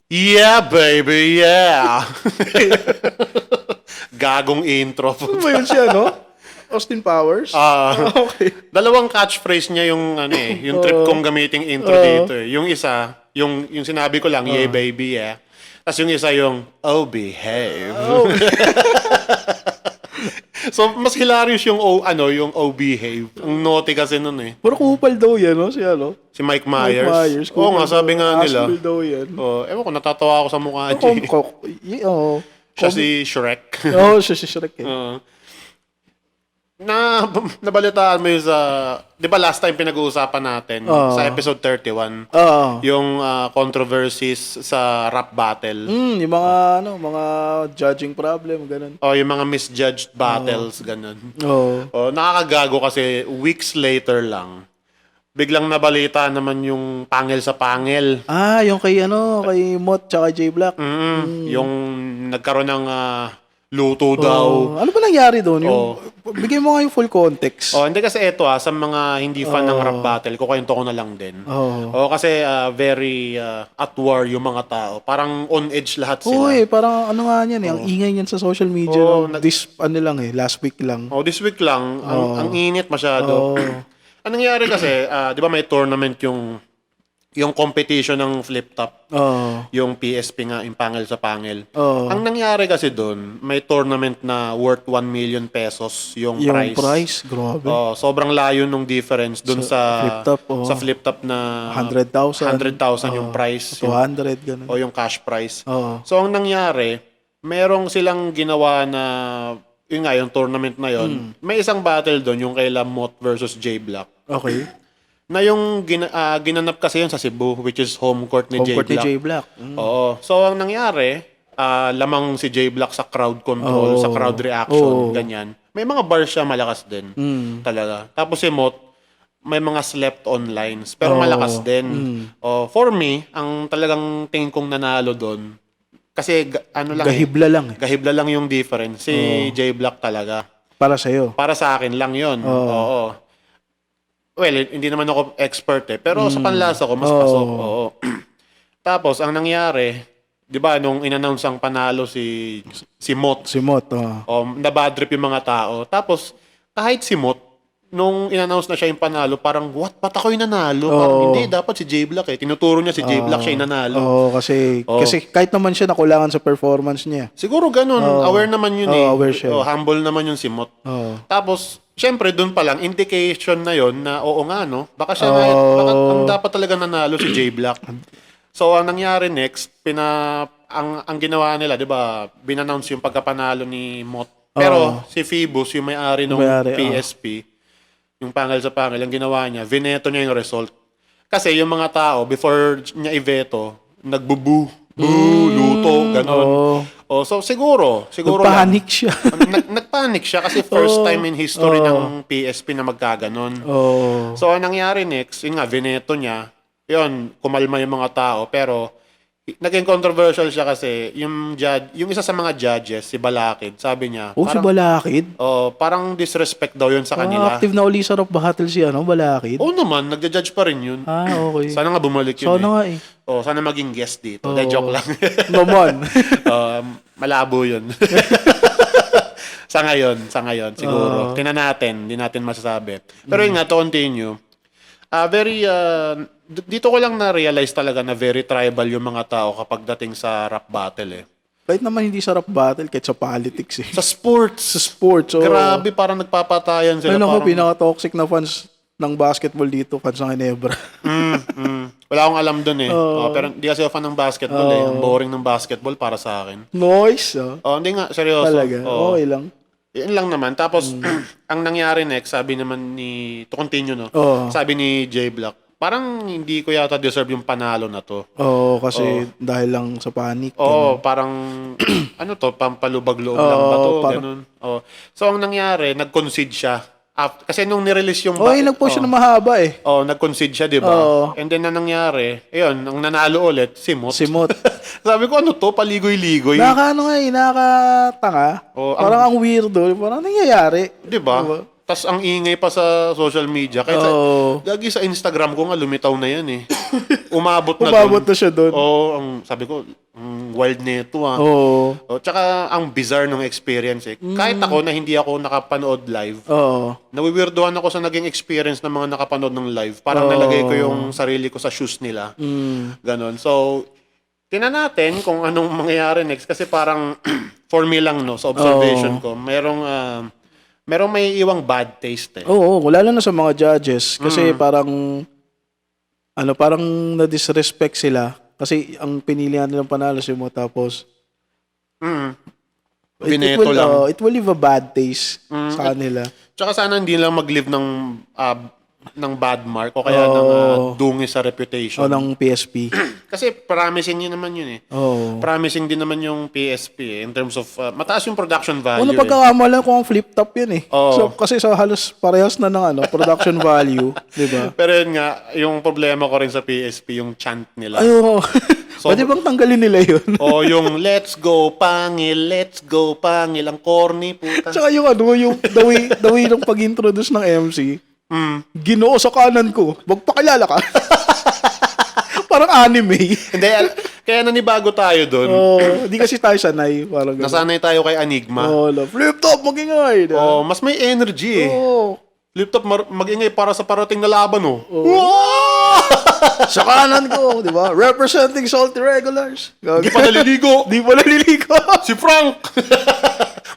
Yeah, baby, yeah. Gagong intro. Ano ba yun siya, no? Austin Powers? Okay. Dalawang catchphrase niya yung yung trip kong gamiting intro dito eh. Yung isa, yung sinabi ko lang, yeah, baby, yeah. Tapos yung isa yung, oh, behave. Oh. So, mas hilarious yung yung oh, behave. Ang naughty kasi nun eh. Puro kupal daw yan, no? Si Mike Myers. Oo nga, sabi nga nila. Asshole daw yan. Ewan ko, natatawa ako sa mukha niya. Oo. Siya si Shrek. Oo, siya si Shrek eh. Nabalitaan mo yung sa... Di ba last time pinag-uusapan natin sa episode 31? Oo. Yung controversies sa rap battle. Yung mga judging problem, ganun. O yung mga misjudged battles, ganun. Oo. Nakakagago kasi weeks later lang, biglang nabalita naman yung pangil sa pangil. Yung kay Mot tsaka J Black. Yung nagkaroon ng luto daw. Ano ba nangyari doon? Bigay mo nga yung full context. Hindi kasi ito sa mga hindi fan ng rap battle, kukwento ko na lang din. Kasi very at war yung mga tao. Parang on edge lahat sila. Parang ano nga yan ang ingay niyan sa social media. Last week lang. This week lang, ang init masyado. Ang nangyari kasi, di ba may tournament yung competition ng flip top. Yung PSP nga, yung pangil sa pangil. Ang nangyari kasi doon, may tournament na worth 1 million pesos yung price. Yung price? Grabe. Sobrang layo nung difference doon sa flip top. Sa flip top na 100,000 yung price. 200, ganun. O yung cash price. So, ang nangyari, merong silang ginawa na yung tournament na yon. May isang battle doon, yung kay Lamot versus J Black. Okay. Na yung ginanap kasi yun sa Cebu, which is home court ni J Black. Home court ni J Black. Oo. So, ang nangyari, lamang si J Black sa crowd control, sa crowd reaction, ganyan. May mga bars siya, malakas din. Talaga. Tapos si Mot, may mga slept-on lines, pero malakas din. For me, ang talagang tingin kong nanalo doon, kasi Gahibla lang eh. Gahibla lang yung difference. Si J Black talaga. Para sa'yo. Para sa akin lang yun. Oo. Well, hindi naman ako expert eh. Pero sa panlasa ko, mas pasok. Oo. Tapos, ang nangyari, di ba, nung in-announce ang panalo si Mot. Si Mot, nabadrip yung mga tao. Tapos, kahit si Mot, nung in-announce na siya yung panalo, parang, what? Ba't ako yung nanalo? Parang, hindi, dapat si J Black eh. Tinuturo niya si J Black siya yung nanalo. Kasi kahit naman siya nakulangan sa performance niya. Siguro ganun. Aware naman yun eh. Aware siya. Humble naman yun si Mot. Tapos, syempre, doon pa lang, indication na yon na oo nga, no? Baka siya baka ang dapat talaga nanalo si J Black. So, ang nangyari next, ang ginawa nila, di ba, binannounce yung pagkapanalo ni Mot. Pero, si Phoebus, yung may-ari ng PSP, yung pangil sa pangil, ang ginawa niya, vineto niya yung result. Kasi yung mga tao, before niya i-veto, nagbubu, luto, gano'n. So siguro nagpanic siya. Nagpanic siya kasi first time in history ng PSP na magkaganon. So ang nangyari next, yun nga, vineto niya, yun, kumalma yung mga tao, pero naging controversial siya kasi yung isa sa mga judges, si Balakid, sabi niya, si Balakid? parang disrespect daw yun sa kanila. Active na uli sa rap battle si Balakid? Naman, nagja-judge pa rin yun. Okay. Sana nga bumalik yun. Sana nga eh. Sana maging guest dito. Joke lang. Naman. Malabo yun. sa ngayon, siguro. Tingnan natin, hindi natin masasabi. Pero yun nga, to continue. Dito ko lang na-realize talaga na very tribal yung mga tao kapag dating sa rap battle eh. Kahit naman hindi sa rap battle, kahit sa politics eh. Sa sports. Grabe, parang nagpapatayan sila. Pinaka-toxic na fans ng basketball dito, fans ng Ginebra. Wala akong alam dun eh. Pero hindi kasi ako fan ng basketball eh. Ang boring ng basketball para sa akin. Noise. Hindi nga, seryoso. Talaga, okay lang. Yun lang naman. Tapos, ang nangyari next, sabi naman to continue, no? Sabi ni J Black, parang hindi ko yata deserve yung panalo na to. Kasi dahil lang sa panic. Parang, pampalubag-loob lang ba to? Ganun. So, ang nangyari, nag-concede siya. Kasi nung nirelease yung... nag-post siya na mahaba eh. Nag-concede siya, di ba? And then, na nangyari, ayun, ang nanalo ulit, si Mot. Sabi ko, ano to? Paligoy-ligoy. Nakakatanga. Parang ang weirdo. Parang nangyayari. Di ba? tas ang ingay pa sa social media. Kahit Oo. gagi sa Instagram ko nga, lumitaw na yan eh. Umabot na Umabot dun. na siya doon. Oo, sabi ko, wild nito ah. Oo. Tsaka ang bizarre ng experience eh. Kahit ako na hindi ako nakapanood live, Oo. nawiwirduhan ako sa naging experience ng mga nakapanood ng live. Parang nalagay ko yung sarili ko sa shoes nila. Ganon. So, tingnan natin kung anong mangyayari next. Kasi parang, for me lang, no, sa observation ko, merong may iwang bad taste eh. Oo, lalo na sa mga judges kasi parang parang na-disrespect sila kasi ang pinilihan nilang panalo si mo tapos Bineto lang. it will leave a bad taste sa kanila. Tsaka sana hindi lang mag-live ng bad mark o kaya ng dungi sa reputation. O ng PSP. Kasi promising yun naman yun eh. Oo. Promising din naman yung PSP eh, in terms of mataas yung production value. Una pagkakamalan ko ang flip top yun eh. Oo. So, kasi sa halos parehas na ng production value, di ba? Pero yun nga, yung problema ko rin sa PSP, yung chant nila. Ay, oo. Pwede bang tanggalin nila yun? O yung let's go pangil, ang corny puta. Tsaka yung yung the way ng pag-introduce ng MC, Ginoo sa kanan ko, magpakilala ka. Parang anime. Hindi, kaya nanibago tayo doon. Hindi kasi tayo sanay. Parang Nasanay tayo kay Enigma. flip top, magingay. Mas may energy eh. Oo. Flip top mag-ingay para sa parating na laban oh. Sa kanan ko, di ba? Representing Salty Regulars. Di pa naliligo. Di pa naliligo. Si Frank.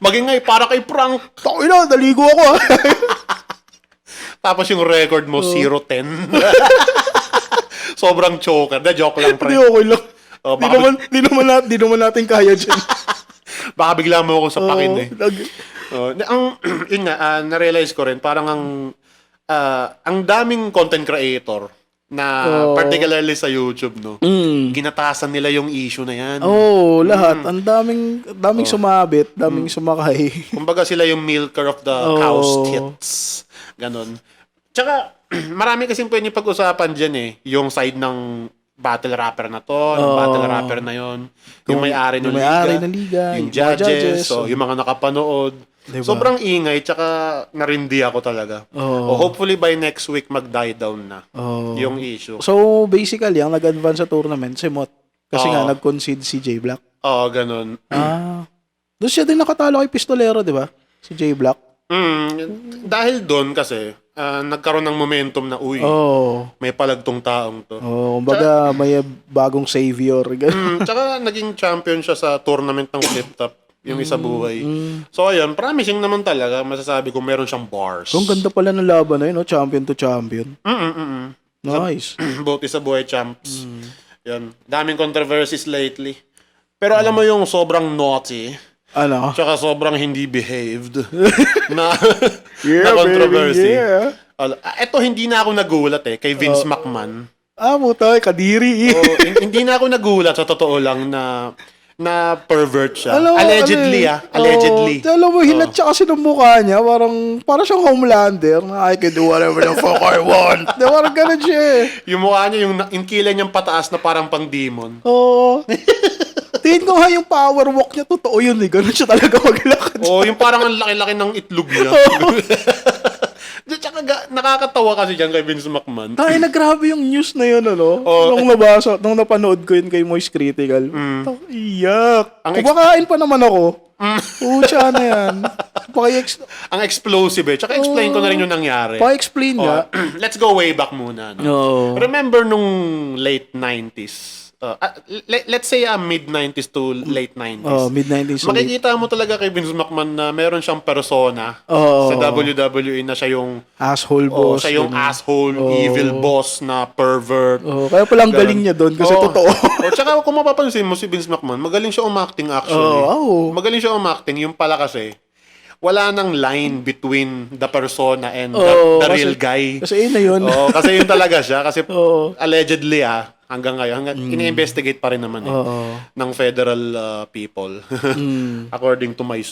Magingay para kay Frank. Takina, naligo ako. Tapos yung record mo, 0-10. Sobrang choker. Joke lang, pre. Hindi, okay lang. Baka Di naman natin kaya dyan. Baka bigla mo ako sa pakin eh. Yun nga, na-realize ko rin, parang ang daming content creator na particularly sa YouTube, no? Ginatasan nila yung issue na yan. Lahat. Ang daming sumabit, daming sumakay. Kumbaga sila yung milker of the cow's tits. Ganon. Tsaka, marami kasing pwede pag-usapan dyan eh. Yung side ng battle rapper na to, ng battle rapper na yon, yung may-ari ng liga, yung judges, yung mga nakapanood. Diba? Sobrang ingay, tsaka narindi ako talaga. Hopefully by next week mag-die down na yung issue. So basically, ang nag-advance sa tournament si Mot. Kasi nga nag-concede si J Black. Ganon. Doon siya din nakatalo kay Pistolero, di ba? Si J Black. Dahil doon kasi, nagkaroon ng momentum na, may palagtong taong to. Kumbaga may bagong savior. Tsaka naging champion siya sa tournament ng flip top. Yung isa buhay. So, ayun, promising naman talaga. Masasabi ko, meron siyang bars. Ang ganda pala ng laban na yun, no? Champion to champion. Nice. Both isa buhay champs. Yan. Daming controversies lately. Pero alam mo yung sobrang naughty, tsaka sobrang hindi behaved na controversy. Ito, hindi na ako nagulat kay Vince McMahon. Puta, kadiri. Hindi na ako nagulat, sa totoo lang, na pervert siya. Allegedly. Alam mo, hinat siya kasi ng mukha niya. Parang siyang Homelander na I can do whatever the fuck I want. Parang ganun siya Yung mukha niya, yung kilay niyang pataas na parang pang-demon. Tingin ko nga yung power walk niya, totoo yun eh. Ganun siya talaga maglakad. Yung parang ang laki-laki ng itlog niya. Tsaka nakakatawa kasi dyan kay Vince McMahon. Grabe yung news na yun, nung napanood ko yun kay Moist Critical. Iyak. Kumakain pa naman ako. Siya na yan. Ang explosive Tsaka explain ko na rin yung nangyari. Pa-explain nga. Let's go way back muna. Remember nung late 90s? Let's say mid-90s to late 90s. Mid-90s. Makikita mo talaga kay Vince McMahon na meron siyang persona sa WWE na siya yung asshole boss. Siya yung asshole, evil boss na pervert. Kaya palang galing niya doon kasi totoo. Tsaka kung mapapansin mo si Vince McMahon, magaling siya umacting actually. Magaling siya umacting. Yung pala kasi, wala nang line between the persona and the real guy. Kasi yun na yun. Kasi yun talaga siya. Kasi allegedly hanggang ngayon, ini-investigate pa rin naman ng federal people. According to my,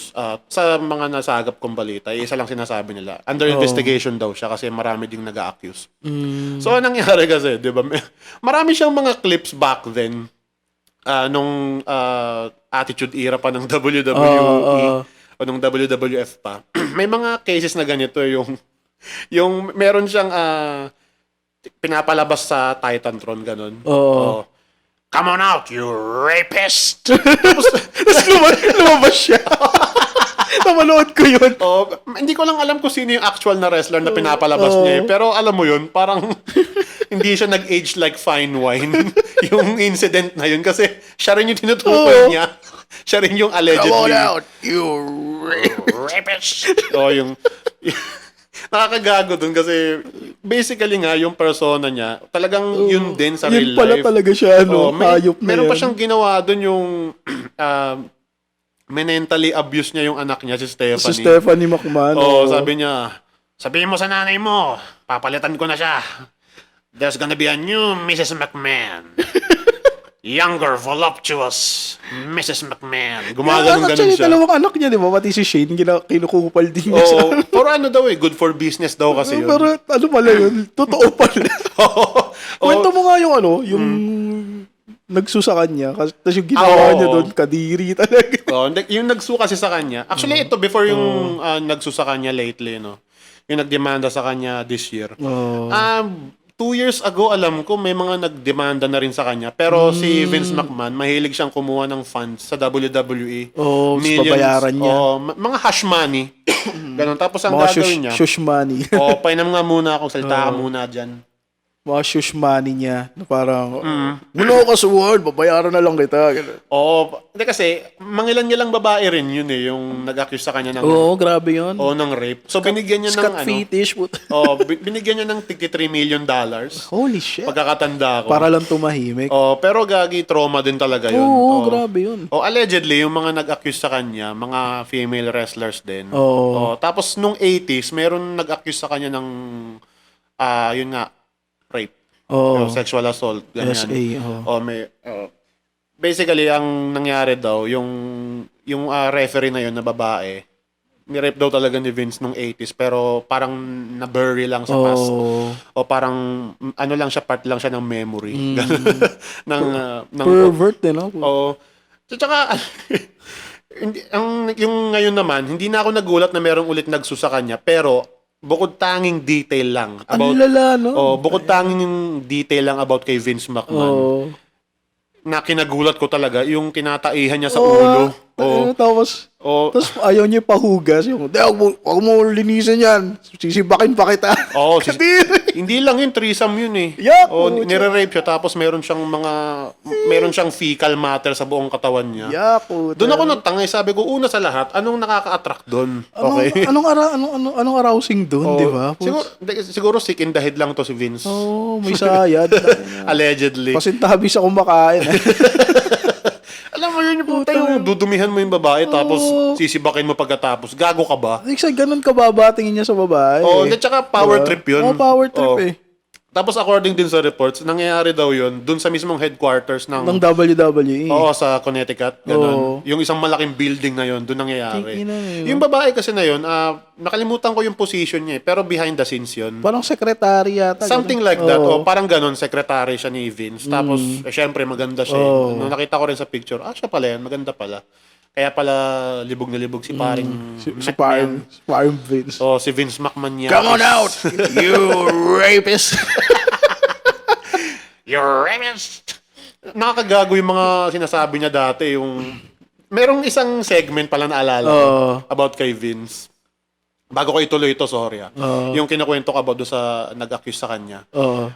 sa mga nasagap kong balita, isa lang sinasabi nila. Under investigation daw siya kasi marami ding nag-a-accuse. So, anong nangyari kasi, di ba? Marami siyang mga clips back then nung Attitude Era pa ng WWE o nung WWF pa. may mga cases na ganito yung meron siyang pinapalabas sa Titantron ganun. Oo. Come on out, you rapist! Tapos lumabas siya. Namanood ko yun. Hindi ko lang alam kung sino yung actual na wrestler na pinapalabas niya. Pero alam mo yun, parang hindi siya nag-age like fine wine. Yung incident na yun. Kasi siya rin yung tinutukoy niya. Siya rin yung allegedly. Come on out, you rapist! yung nakakagago dun kasi basically nga yung persona niya talagang yun din sa real yun pala life. talaga siya, hayop na meron yan. pa siyang ginawa dun yung mentally abuse niya yung anak niya, si Stephanie. Si Stephanie McMahon. Sabi niya, sabihin mo sa nanay mo, papalitan ko na siya. There's gonna be a new Mrs. McMahon. Younger, voluptuous Mrs. McMahon. Gumagano'n Actually, siya. dalawang anak niya, di ba? Pati si Shane, kinukupal din niya sa... Pero ano daw good for business daw kasi yun. Pero ano pala yun? Totoo pala. Kwento mo nga yung yung nagsusa kanya. Tapos yung ginawa niya doon, kadiri talaga. Yung nagsuka kasi sa kanya. Actually, ito before yung nagsusa kanya lately, no? Yung nagdemanda sa kanya this year. 2 years ago, alam ko, may mga nagdemanda na rin sa kanya. Pero si Vince McMahon, mahilig siyang kumuha ng funds sa WWE. Babayaran niya. Mga hush money. Ganon. Tapos ang mga gagawin niya. shush money. Painam nga muna ako. Salita ka muna dyan. Mga shush money niya. Na parang, muna ka sa world, babayaran na lang kita. Hindi kasi, mangilan-ngilang babae rin yun yung nag-accuse sa kanya ng... Grabe yun. ng rape. So, binigyan niya ng fetish. binigyan niya ng $53 million. Holy shit. Pagkakatanda ko. Para lang tumahimik. Pero gagi, trauma din talaga yun. Grabe yun. Allegedly, yung mga nag-accuse sa kanya, mga female wrestlers din. Tapos, nung 80s, meron nag-accuse sa kanya ng, yun nga, rape. Sexual assault. Ganyan. SA. Basically, ang nangyari daw, yung referee na yun na babae, ni-rape daw talaga ni Vince nung 80s, pero parang na-bury lang sa past. O parang, ano lang siya, part lang siya ng memory. ng Pervert din, no? Tsaka, yung ngayon naman, hindi na ako nagulat na merong ulit nagsusa kanya, pero bukod tanging detail lang about bukod tanging detail lang about kay Vince McMahon. Na kinagulat ko talaga yung kinataihan niya sa ulo. Tapos ayaw niya pahugas yung, huwag mo linisin yan. Sisibakin pa kita. Hindi lang yun, threesome yun eh. Nire-rape siya tapos meron siyang fecal matter sa buong katawan niya. Doon ako natangay, sabi ko, una sa lahat, anong nakaka-attract doon? Okay. Anong arousing doon, di ba? Siguro sick in the head lang to si Vince. May sayad. Allegedly. Pasintabi sa kumakain. Alam mo yun yung puta yung dudumihan mo yung babae tapos sisibakin mo pagkatapos. Gago ka ba? Ganun ka babatingin niya sa babae. Tsaka power trip yun. Power trip eh. Tapos according din sa reports, nangyayari daw yun dun sa mismong headquarters ng WWE. Sa Connecticut. Ganun. Yung isang malaking building na yun, dun nangyayari. Yung babae kasi na yun, nakalimutan ko yung position niya pero behind the scenes yun. Parang secretary yata. Something like that. Parang ganun, secretary siya ni Vince. Tapos, syempre, maganda siya. Nung nakita ko rin sa picture, siya pala yan, maganda pala. Kaya pala libog na libog si paring si paring Vince. Si Vince McMahon niya. Come on out, you rapist. You rapist. Nakakagago yung mga sinasabi niya dati. Merong isang segment pala naalala ko about kay Vince. Bago ko ituloy ito, sorry. Yung kinukwento ko about doon sa nag-accuse sa kanya.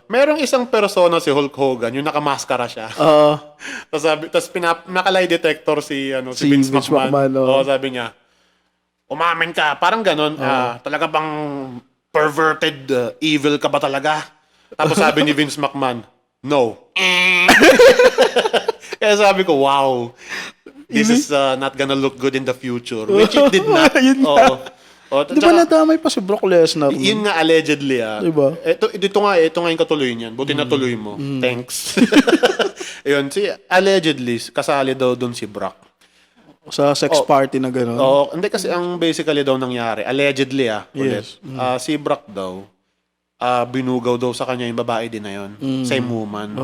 Merong isang persona si Hulk Hogan, yung nakamaskara siya. Tapos naka-lie detector si Vince McMahon. Sabi niya, umamin ka. Parang ganun. Talaga bang perverted evil ka ba talaga? Tapos sabi ni Vince McMahon, no. Kaya sabi ko, wow. This is not gonna look good in the future. Which it did not. Di ba nadamay pa si Brock Lesnar? Yun nga allegedly Diba? Ito nga yung katuloy niyan. Buti natuloy mo. Thanks. Ayun, allegedly kasali daw doon si Brock. Sa sex party na gano'n? Hindi kasi ang basically daw nangyari, allegedly ulit. Si Brock daw, binugaw daw sa kanya yung babae din na yun. Same woman.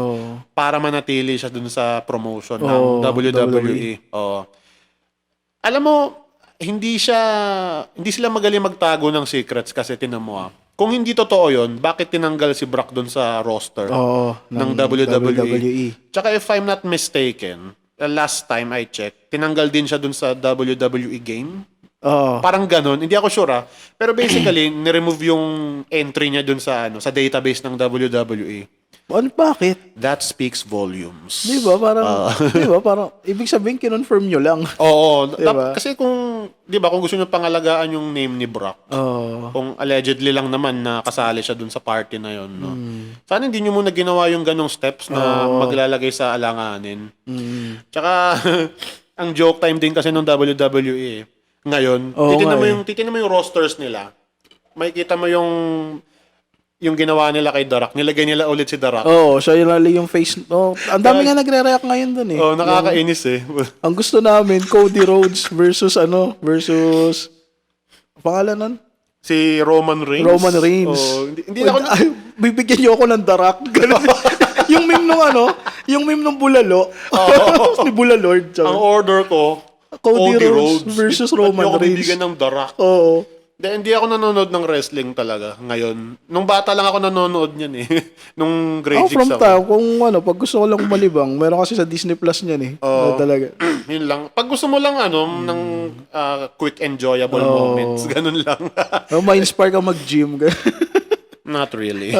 Para manatili siya dun sa promotion ng WWE. Alam mo, hindi sila magaling magtago ng secrets kasi tinan mo kung hindi totoo yon, bakit tinanggal si Brock doon sa roster ng WWE? Tsaka if I'm not mistaken, last time I checked, tinanggal din siya doon sa WWE game. Parang ganun, hindi ako sure pero basically ni-remove yung entry niya doon sa sa database ng WWE. Bakit? That speaks volumes. Di ba? Parang, ibig sabihin, kinonfirm nyo lang. Oo. Diba? Kasi kung gusto nyo pangalagaan yung name ni Brock, kung allegedly lang naman na kasali siya dun sa party na yon, no? Sana hindi nyo muna ginawa yung ganong steps na maglalagay sa alanganin. Tsaka, ang joke time din kasi ng WWE, ngayon, titignan mo yung rosters nila, makikita mo yung ginawa nila kay The Rock, nilagay nila ulit si The Rock. Siya yung face. Ang dami nga nagre-react ngayon dun eh. Nakakainis eh. Ang gusto namin, Cody Rhodes versus pangalan nun? Si Roman Reigns. Roman Reigns. Hindi na ako bibigyan niyo ako ng The Rock. yung meme nung Bulalo. Ni Bulalord. Ang order ko, Cody Rhodes versus Roman Reigns. Hindi ako bibigyan ng The Rock. Hindi ako nanonood ng wrestling talaga ngayon. Nung bata lang ako nanonood niyan eh. Nung grade 6 from ako. Pag gusto ko lang malibang, meron kasi sa Disney Plus niyan eh. Talaga. Yun lang. Pag gusto mo lang ng quick enjoyable moments, ganun lang. Ma-inspire ka mag-gym. Not really.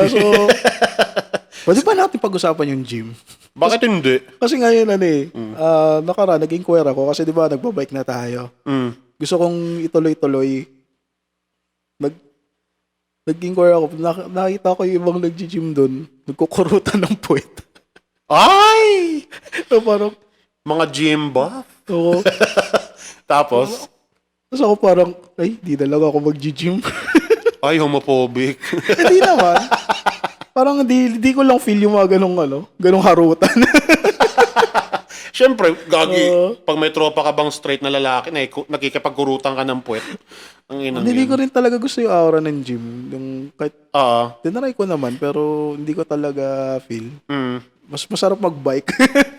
Pwede pa natin pag-usapan yung gym? Bakit hindi? Kasi ngayon nag-inquire ako kasi di ba nagbabike na tayo. Gusto kong ituloy-tuloy. Nag-inquire ako, nakita ko yung ibang nag-gym doon, nagkukurutan ng puwet. Ay! So parang, mga gym buff? Oo. Tapos ako parang, di na lang ako mag-gym. Ay, homophobic. Hindi naman. Parang di ko lang feel yung mga ganong harutan. Siyempre, pag may tropa ka bang straight na lalaki na nakikipagkurutan ka ng puwet, hindi ko rin talaga gusto yung aura ng gym. Yung kahit, tinaray ko naman, pero hindi ko talaga feel. Mas masarap mag-bike.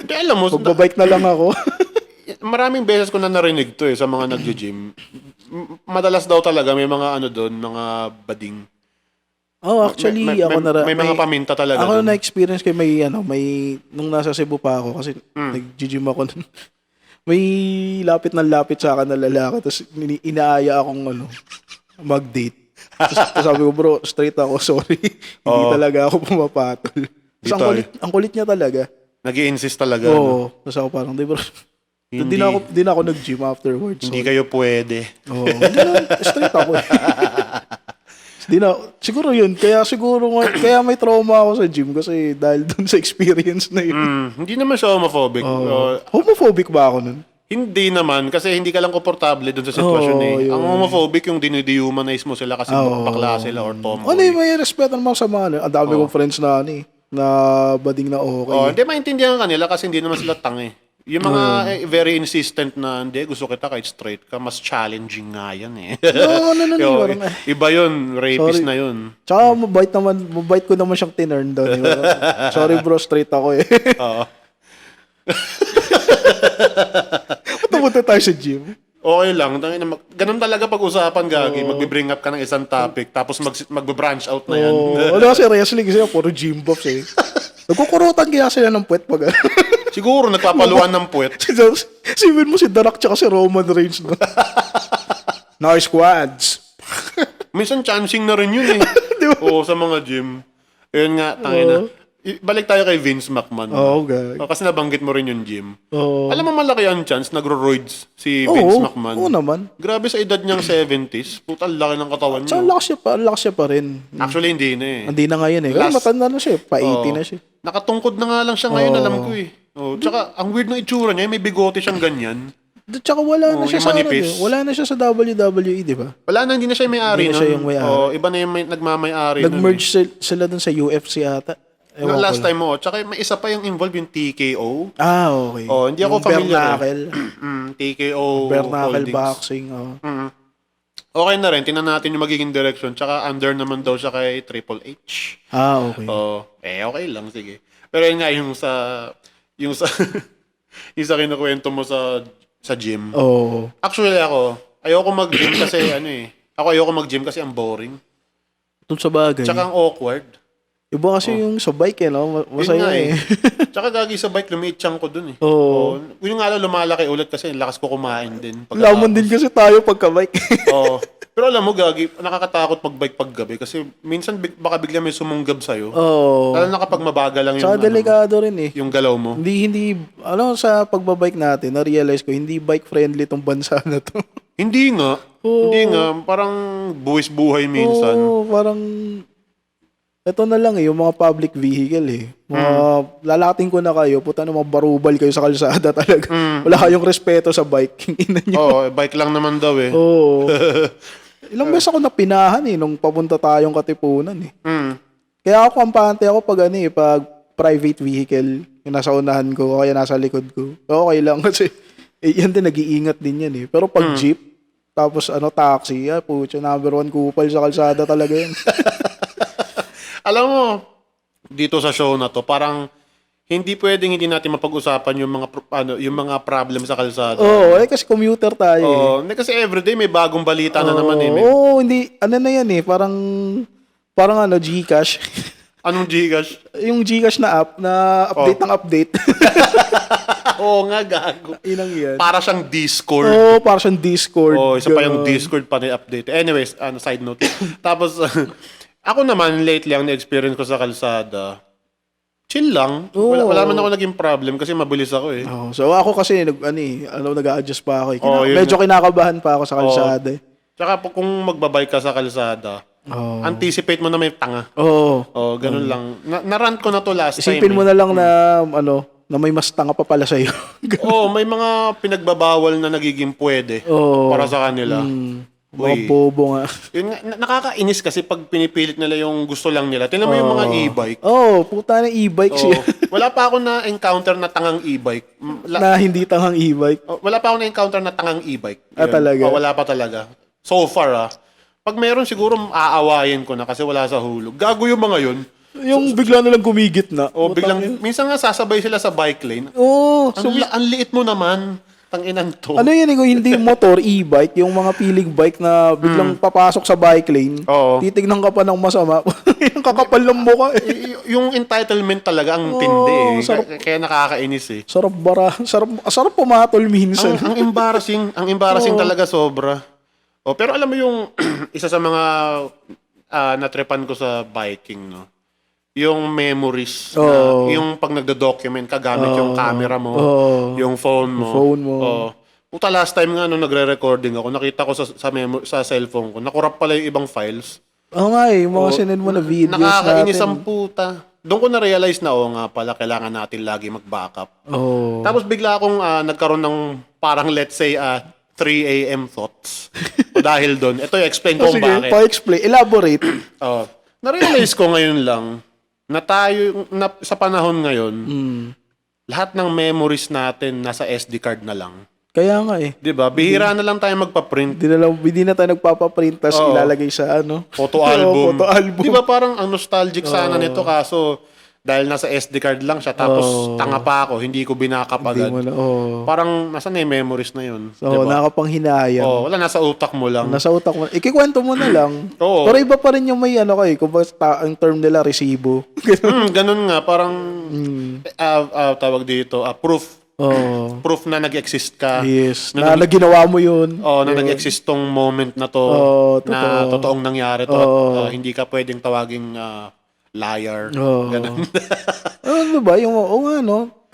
Hindi, alam mo. Magbabike na lang ako. Maraming beses ko na narinig to sa mga nag-gym. Madalas daw talaga may mga doon, mga bading. Actually, may mga paminta talaga. Ako na-experience kay nung nasa Cebu pa ako, kasi nag-gym ako nun. May lapit sa akin na lalaki, tapos inaaya akong mag-date. Tapos sabi ko, bro, straight ako, sorry. Hindi talaga ako pumapatol. Tapos ang kulit niya talaga. Nag-i-insist talaga. Tapos ako parang, di bro, hindi na ako nag-gym afterwards. Hindi kayo pwede. Straight ako. Siguro yun. Kaya may trauma ako sa gym kasi dahil dun sa experience na yun. Hindi naman siya homophobic. Homophobic ba ako nun? Hindi naman, kasi hindi ka lang komportable dun sa sitwasyon Ang homophobic yung dinidehumanize mo sila kasi bakla sila or tomboy. May respeto naman sa mga ang dami kong friends na na bading na okay. Hindi maintindihan kanila kasi hindi naman sila tangi. Yung mga very insistent na hindi, gusto kita kahit straight ka, mas challenging nga yan eh. No. Iba yun, rapist na yun. Tsaka mabait ko naman siyang tinurn down. Sorry bro, straight ako eh. Punta tayo sa gym. Okay lang. Ganun talaga pag-usapan, Gagi. Magbe-bring up ka ng isang topic, tapos magbe-branch out na yan. Kasi wrestling kasi puro gym buffs eh. Nagkukurutan kaya sila ng puwet pag Siguro nagpapaluan ng puwet. Sipin mo si The Rock tsaka si Roman Reigns. No? Nice quads. Minsan chancing na rin yun eh. Diba? Sa mga gym. Ayun nga, tangina. Balik tayo kay Vince McMahon. Okay. Kasi nabanggit mo rin yung gym. Alam mo malaki ang chance, nagro-roids si Vince McMahon. Oo naman. Grabe sa edad niyang 70s. Putal laki ng katawan niya. Lakas siya pa rin. Actually, hindi na eh. Hindi na ngayon eh. Kasi matanda na siya. Pa-80 na siya. Nakatungkod na nga lang siya ngayon, alam ko eh. Tsaka, ang weird ng itsura niya, may bigote siyang ganyan. Tsaka wala na siya sa wala na siya sa WWE, di ba? Wala na, hindi na siya may-ari. Hindi na siya yung may-ari. Iba na yung nagmamay-ari. Nag-merge sila dun sa UFC ata. Last time mo. Tsaka may isa pa yung involved, yung TKO. Okay. Hindi ako familiar. TKO Bare knuckle Holdings. boxing. Okay na rin. Tingnan natin yung magiging direction. Tsaka under naman daw siya kay Triple H. Okay. Okay lang. Sige. Pero yun nga, yung sa yung sa kinukwento mo sa gym. Oh. Actually ako, ayoko mag-gym kasi ayoko mag-gym kasi ang boring. Doon sa bagay. Tsaka ang awkward. Iba kasi yung sa bike no? Yun Masaya nga eh. Tsaka gagi sa bike, lumiit ko dun eh. Oo. Yung nga lang, lumalaki ulit kasi lakas ko kumain din. Lamon din kasi tayo pagka-bike. Oo. Pero alam mo, gagi, nakakatakot mag-bike paggabi kasi minsan baka bigla may sumunggab sa'yo. Oo. Lalo na kapag mabagal lang Tsaka delikado rin eh. yung galaw mo. Hindi, sa pagbabike natin, na-realize ko, hindi bike-friendly tong bansa na to. Hindi nga. Oo. Hindi nga. Parang buwis buhay minsan. Oo, parang, ito na lang yung mga public vehicle Mga, lalating ko na kayo, puta na barubal kayo sa kalsada talaga. Wala kayong respeto sa bike. Ina nyo. Oo, bike lang naman daw eh. Oo. Ilang beses ako napinahan nung papunta tayong Katipunan Kaya ako kampante ako pag pag private vehicle, yung nasa unahan ko o kaya nasa likod ko. Okay lang kasi yan din nag-iingat din yan Pero pag jeep, tapos taxi, putya, number 1 kupal sa kalsada talaga yan. Alam mo, dito sa show na to, parang hindi pwedeng hindi natin mapag-usapan yung mga problem sa kalsada. Oo, kasi commuter tayo Hindi kasi everyday may bagong balita na naman eh. Oo, hindi, na yan parang GCash. Anong Gcash? Yung GCash na app, na update ng update. Oo nga, gago. Inang yan. Para siyang Discord. Oo, para siyang Discord. Isa pa yung Ganon. Discord pa na update. Anyways, side note. Tapos, ako naman, lately, ang na-experience ko sa kalsada, chill lang. Wala man ako naging problem kasi mabilis ako eh. Oh, so ako kasi nag-a-adjust pa ako. Yun Medyo kinakabahan pa ako sa kalsada. Tsaka kung magbabike ka sa kalsada, anticipate mo na may tanga. Oo. Ganun lang. Na-rant ko na to last time. Isipin mo na lang na na may mas tanga pa pala sa'yo. May mga pinagbabawal na nagiging pwede para sa kanila. Mga bobo nga. Yun nga, nakakainis kasi pag pinipilit nila yung gusto lang nila. Tingnan mo yung mga e-bike. Puta na e-bike siya. Wala pa ako na-encounter na tangang e-bike. Na hindi tangang e-bike. Wala pa ako na-encounter na tangang e-bike. Yun. Talaga? Wala pa talaga. So far Pag meron siguro aawayin ko na kasi wala sa hulog. Gago yung mga yun. Yung bigla na lang gumigit na. Minsan nga sasabay sila sa bike lane. Ang liit mo naman. Tanginan to. Kung hindi motor, e-bike, yung mga piling bike na biglang papasok sa bike lane, titignan ka pa ng masama. Yung kakapal ng mukha Yung entitlement talaga ang tindi Kaya nakakainis Sarap pumatol minsan. Ang embarrassing talaga sobra. Pero alam mo yung isa sa mga natrepan ko sa biking, no? Yung memories yung pag nagdo-document ka gamit yung camera mo, yung phone mo. Puta, last time nga nung nagre-recording ako, nakita ko sa cellphone ko, nakurap pala yung ibang files. Yung mga sinend mo na videos Nakakainis natin. ang puta. Doon ko na-realize na, nga pala, kailangan natin lagi mag-backup. Tapos bigla akong nagkaroon ng parang let's say 3 a.m. thoughts. Dahil doon, ito i-explain ko kung bakit. Sige, pa-explain. Elaborate. Na-realize ko ngayon lang, na tayo, sa panahon ngayon, lahat ng memories natin nasa SD card na lang. Kaya nga Diba? Bihira na lang tayo magpa-print. Hindi na tayo nagpapaprint tapos ilalagay sa Photo album. Photo album. Diba parang ang nostalgic sana nito kaso dahil nasa SD card lang siya tapos tanga pa ako, hindi ko binakap agad. Parang nasa na yung memories na yun. Diba? Nakapanghinayang. Wala, nasa utak mo lang. Nasa utak mo. Ikikwento mo na lang. Oo. Pero iba pa rin yung may kung ang term nila, resibo. Ganun nga, parang tawag dito, proof. Proof na nag-exist ka. Yes. Na ginawa mo yun. Na nag-exist tong moment na to. Na totoong nangyari to. At, hindi ka pwedeng tawaging liar. Ganun. Ano ba?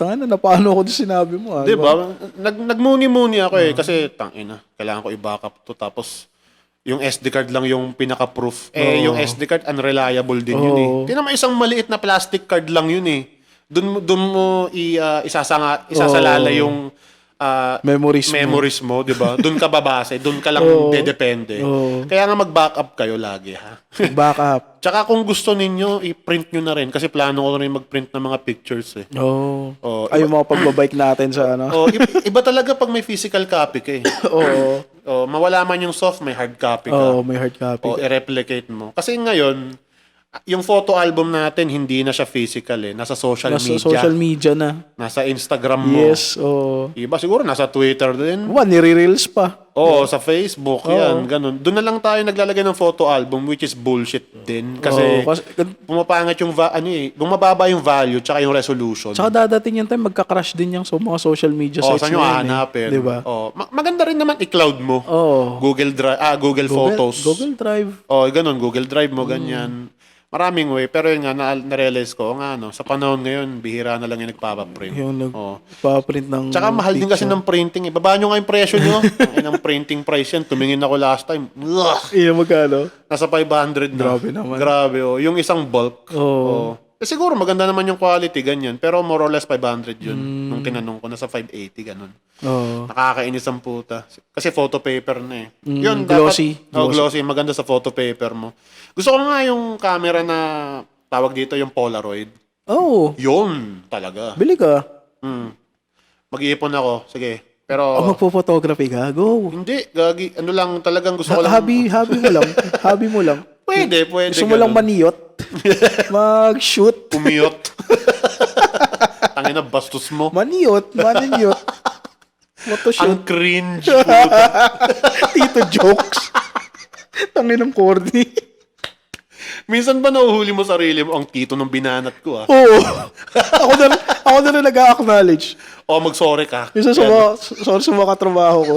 Tanga na, paano ako din sinabi mo. Diba? Nagmuni-muni ako kasi tangina, kailangan ko i-backup to. Tapos, yung SD card lang yung pinaka-proof. Yung SD card, unreliable din yun Di naman isang maliit na plastic card lang yun Doon mo isasalala yung memories mo, di ba? Doon ka babase, doon ka lang dedepende. Kaya nga mag-backup kayo lagi, ha? Backup. Tsaka kung gusto ninyo, i-print nyo na rin kasi plano ko rin mag-print ng mga pictures Ay, yung mga pagbabike natin sa iba talaga pag may physical copy ka mawala man yung soft, may hard copy ka. May hard copy. I-replicate mo. Kasi ngayon, yung photo album natin, hindi na siya physical eh. Nasa social Nasa media. social media na. Nasa Instagram mo. Yes, oo. Iba siguro nasa Twitter din. Nire-reels pa. Oo, sa Facebook, yan, ganun. Doon na lang tayo naglalagay ng photo album, which is bullshit din. Kasi, pumapangit yung, bumababa yung value tsaka yung resolution. Tsaka dadating yung time, magka-crash din yung sa mga social media sites. Saan nyo hahanapin? Diba? Maganda rin naman i-cloud mo. Google Drive, Google Photos. Google Drive. Ganun, Google Drive mo, ganyan. Maraming way. Pero yun nga, na-realize ko, sa panahon ngayon, bihira na lang yung nagpapaprint. Yung nagpapaprint ng Tsaka mahal din kasi ng printing. Babaan nyo nga yung presyo nyo. Ang printing price yan. Tumingin ako last time. Magkano? Nasa 500 na. Grabe naman. Grabe, Yung isang bulk. Siguro maganda naman yung quality, ganyan. Pero more or less 500 yun. Nung tinanong ko, nasa 580, ganun. Nakakainis ang puta. Kasi photo paper na eh. Yun, glossy. Glossy. Maganda sa photo paper mo. Gusto ko nga yung camera na tawag dito yung Polaroid. Yun, talaga. Bili ka. Mag-iipon ako. Sige. Pero... magpo-photography ka? Go. Hindi. Gagi. Ano lang, talagang gusto ko lang... Hobby mo lang. Hobby mo lang. Pwede. Gusto mo lang maniyot. Mag-shoot. Pumiyot. Tangina, bastos mo. Maniyot. Photoshoot. Ang cringe. Tito jokes. Tangin ng corny. Minsan ba nahuhuli mo sarili mo ang tito ng binanat ko Oo. Ako na rin nag-acknowledge. Mag-sorry ka. Minsan sa mga katrabaho ko.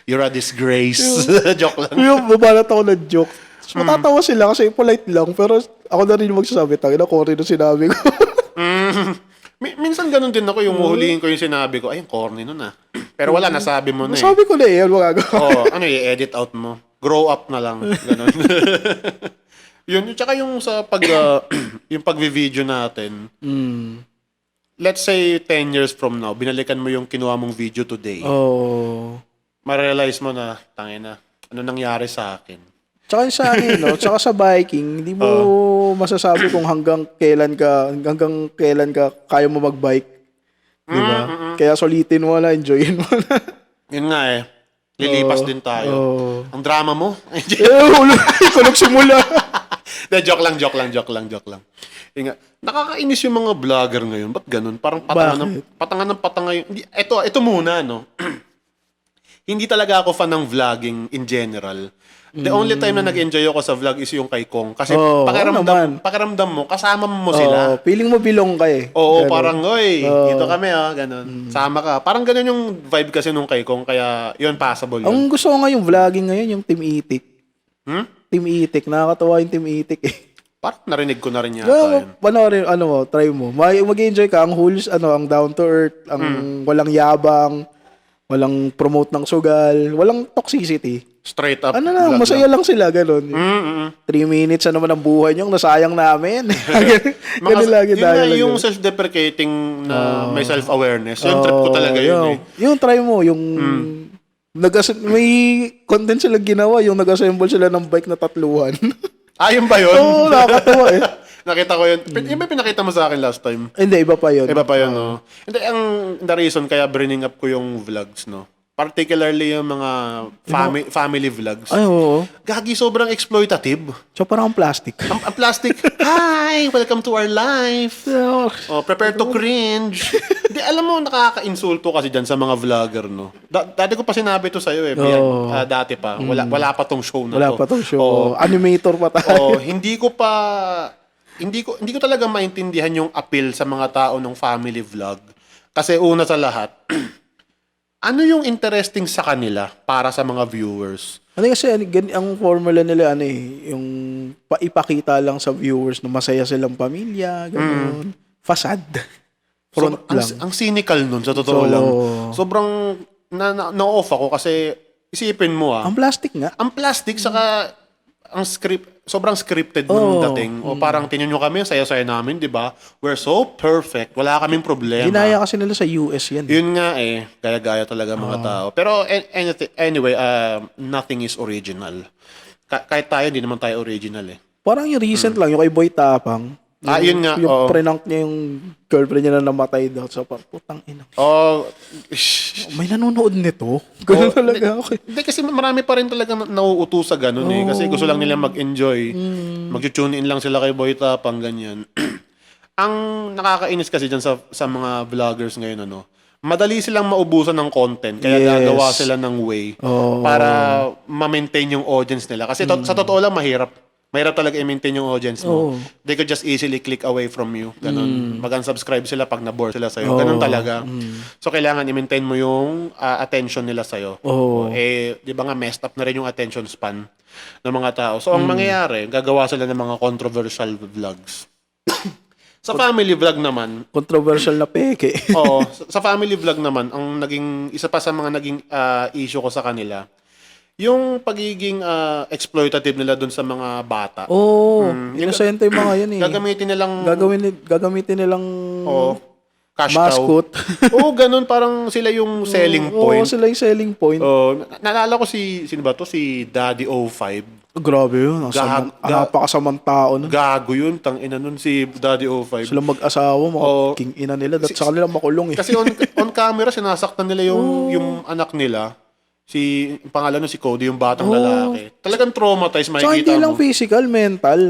You're a disgrace. Joke lang. Yung babalat ako ng joke. Matatawa sila kasi polite lang. Pero ako na rin yung magsasabi. Tangin na corny na sinabi ko. Minsan ganun din ako yung huhulihin ko yung sinabi ko. Ay, yung corny nun Pero wala, nasabi mo na Nasabi ko na yan. Magagawa. I-edit out mo. Grow up na lang. Ganun. Yun. Tsaka yung sa yung pag-video natin, let's say 10 years from now, binalikan mo yung kinuha mong video today. Ma-realize mo na, tangina, ano nangyari sa akin? Tsaka sa akin, tsaka sa biking, hindi mo masasabi kung hanggang kailan ka kaya mo mag-bike. Diba? Kaya sulitin mo na, enjoyin mo na. Yun nga lilipas din tayo. Ang drama mo? Ikaw nagsimula. Joke lang. Yun nga, nakakainis yung mga vlogger ngayon. Ba't ganun? Parang patangan yun. Ito muna, Hindi talaga ako fan ng vlogging in general. The only time na nag-enjoy ako sa vlog is yung kay Kong. Kasi pakiramdam mo, kasama mo sila. Feeling mo bilong ka eh. Oo, ganun. Parang, dito kami ganun. Sama ka. Parang ganun yung vibe kasi nung kay Kong. Kaya, yun, passable yun. Ang gusto ko nga yung vlogging ngayon, yung Team Itik. Team Itik. Nakakatawa yung Team Itik eh. Parang narinig ko na rin yata yun. Try mo. Mag-enjoy ka. Ang wholes, ang down to earth, ang walang yabang, walang promote ng sugal, walang toxicity. Straight up. Masaya lang sila, gano'n. 3 minutes naman ang buhay nyo, nasayang namin. Ganun lagi tayo. Yung self-deprecating na may self-awareness, yung trip ko talaga yun Yung try mo, yung may content sila ginawa, yung nag-assemble sila ng bike na 3. Yun ba yun? Oo, nakakatawa eh. Nakita ko yun. Yung ba pinakita mo sa akin last time? Hindi, iba pa yun. Hindi, the reason kaya bringing up ko yung vlogs, particularly yung mga family vlogs. Ay, oo. Gagi, sobrang exploitative. So, parang ang plastic. Ang plastic. Hi! Welcome to our life. Prepare to cringe. Di, alam mo, nakaka-insulto kasi dyan sa mga vlogger, Dati ko pa sinabi to sa'yo dati pa. Wala pa tong show na to. Wala pa tong show. Animator pa tayo. Hindi ko talaga maintindihan yung appeal sa mga tao ng family vlog. Kasi una sa lahat, ano yung interesting sa kanila para sa mga viewers? Kasi ang formula nila yung ipakita lang sa viewers na masaya silang pamilya, gano'n. Facade. Front lang. Ang cynical nun, sa totoo lang. Sobrang na-off ako kasi isipin mo Ang plastic nga. Ang plastic, saka ang sobrang scripted nung dating. O parang tingnan nyo kami, saya-saya namin, di ba? We're so perfect. Wala kaming problema. Ginaya kasi nila sa US yan. Yun nga gaya-gaya talaga mga tao. Pero anyway, nothing is original. Kahit tayo, di naman tayo original Parang yung recent lang, yung kay Boy Tapang, Yun nga. Yung prank niya yung girlfriend niya na namatay daw. So, putang ina. May nanonood nito? Ganun talaga ako. Hindi, kasi marami pa rin talaga nauuto sa ganun eh. Kasi gusto lang nila mag-enjoy. Mag-tune in lang sila kay Boy Tapang, ganyan. Ang nakakainis kasi dyan sa mga vloggers ngayon, madali silang maubusan ng content. Kaya gagawa sila ng way para ma-maintain yung audience nila. Kasi sa totoo lang, mahirap. Mahirap talaga i-maintain yung audience mo. They could just easily click away from you. Ganun. Mag-unsubscribe sila pag na-bore sila sa'yo. Ganun talaga. So, kailangan i-maintain mo yung attention nila sa'yo. Di ba nga, messed up na rin yung attention span ng mga tao. So, ang mangyayari, gagawa sila ng mga controversial vlogs. Sa family vlog naman, controversial na peke. sa family vlog naman, ang isa pa sa mga naging issue ko sa kanila, yung pagiging exploitative nila dun sa mga bata. Inosente yung mga yun eh. Gagamitin nilang cash mascot. Ganun, parang sila yung selling point. Sila yung selling point. Naalala ko sino ba to? Si Daddy O5. Grabe yun. Napakasamang tao nun. Gago yun. Tangina nun si Daddy O5. Sila mag-asawa, mga king ina nila. Sa kanila makulong eh. Kasi on camera, sinasaktan nila yung anak nila. Pangalan nun si Cody, yung batang lalaki. Talagang traumatized, makikita mo. So, hindi lang physical, mental.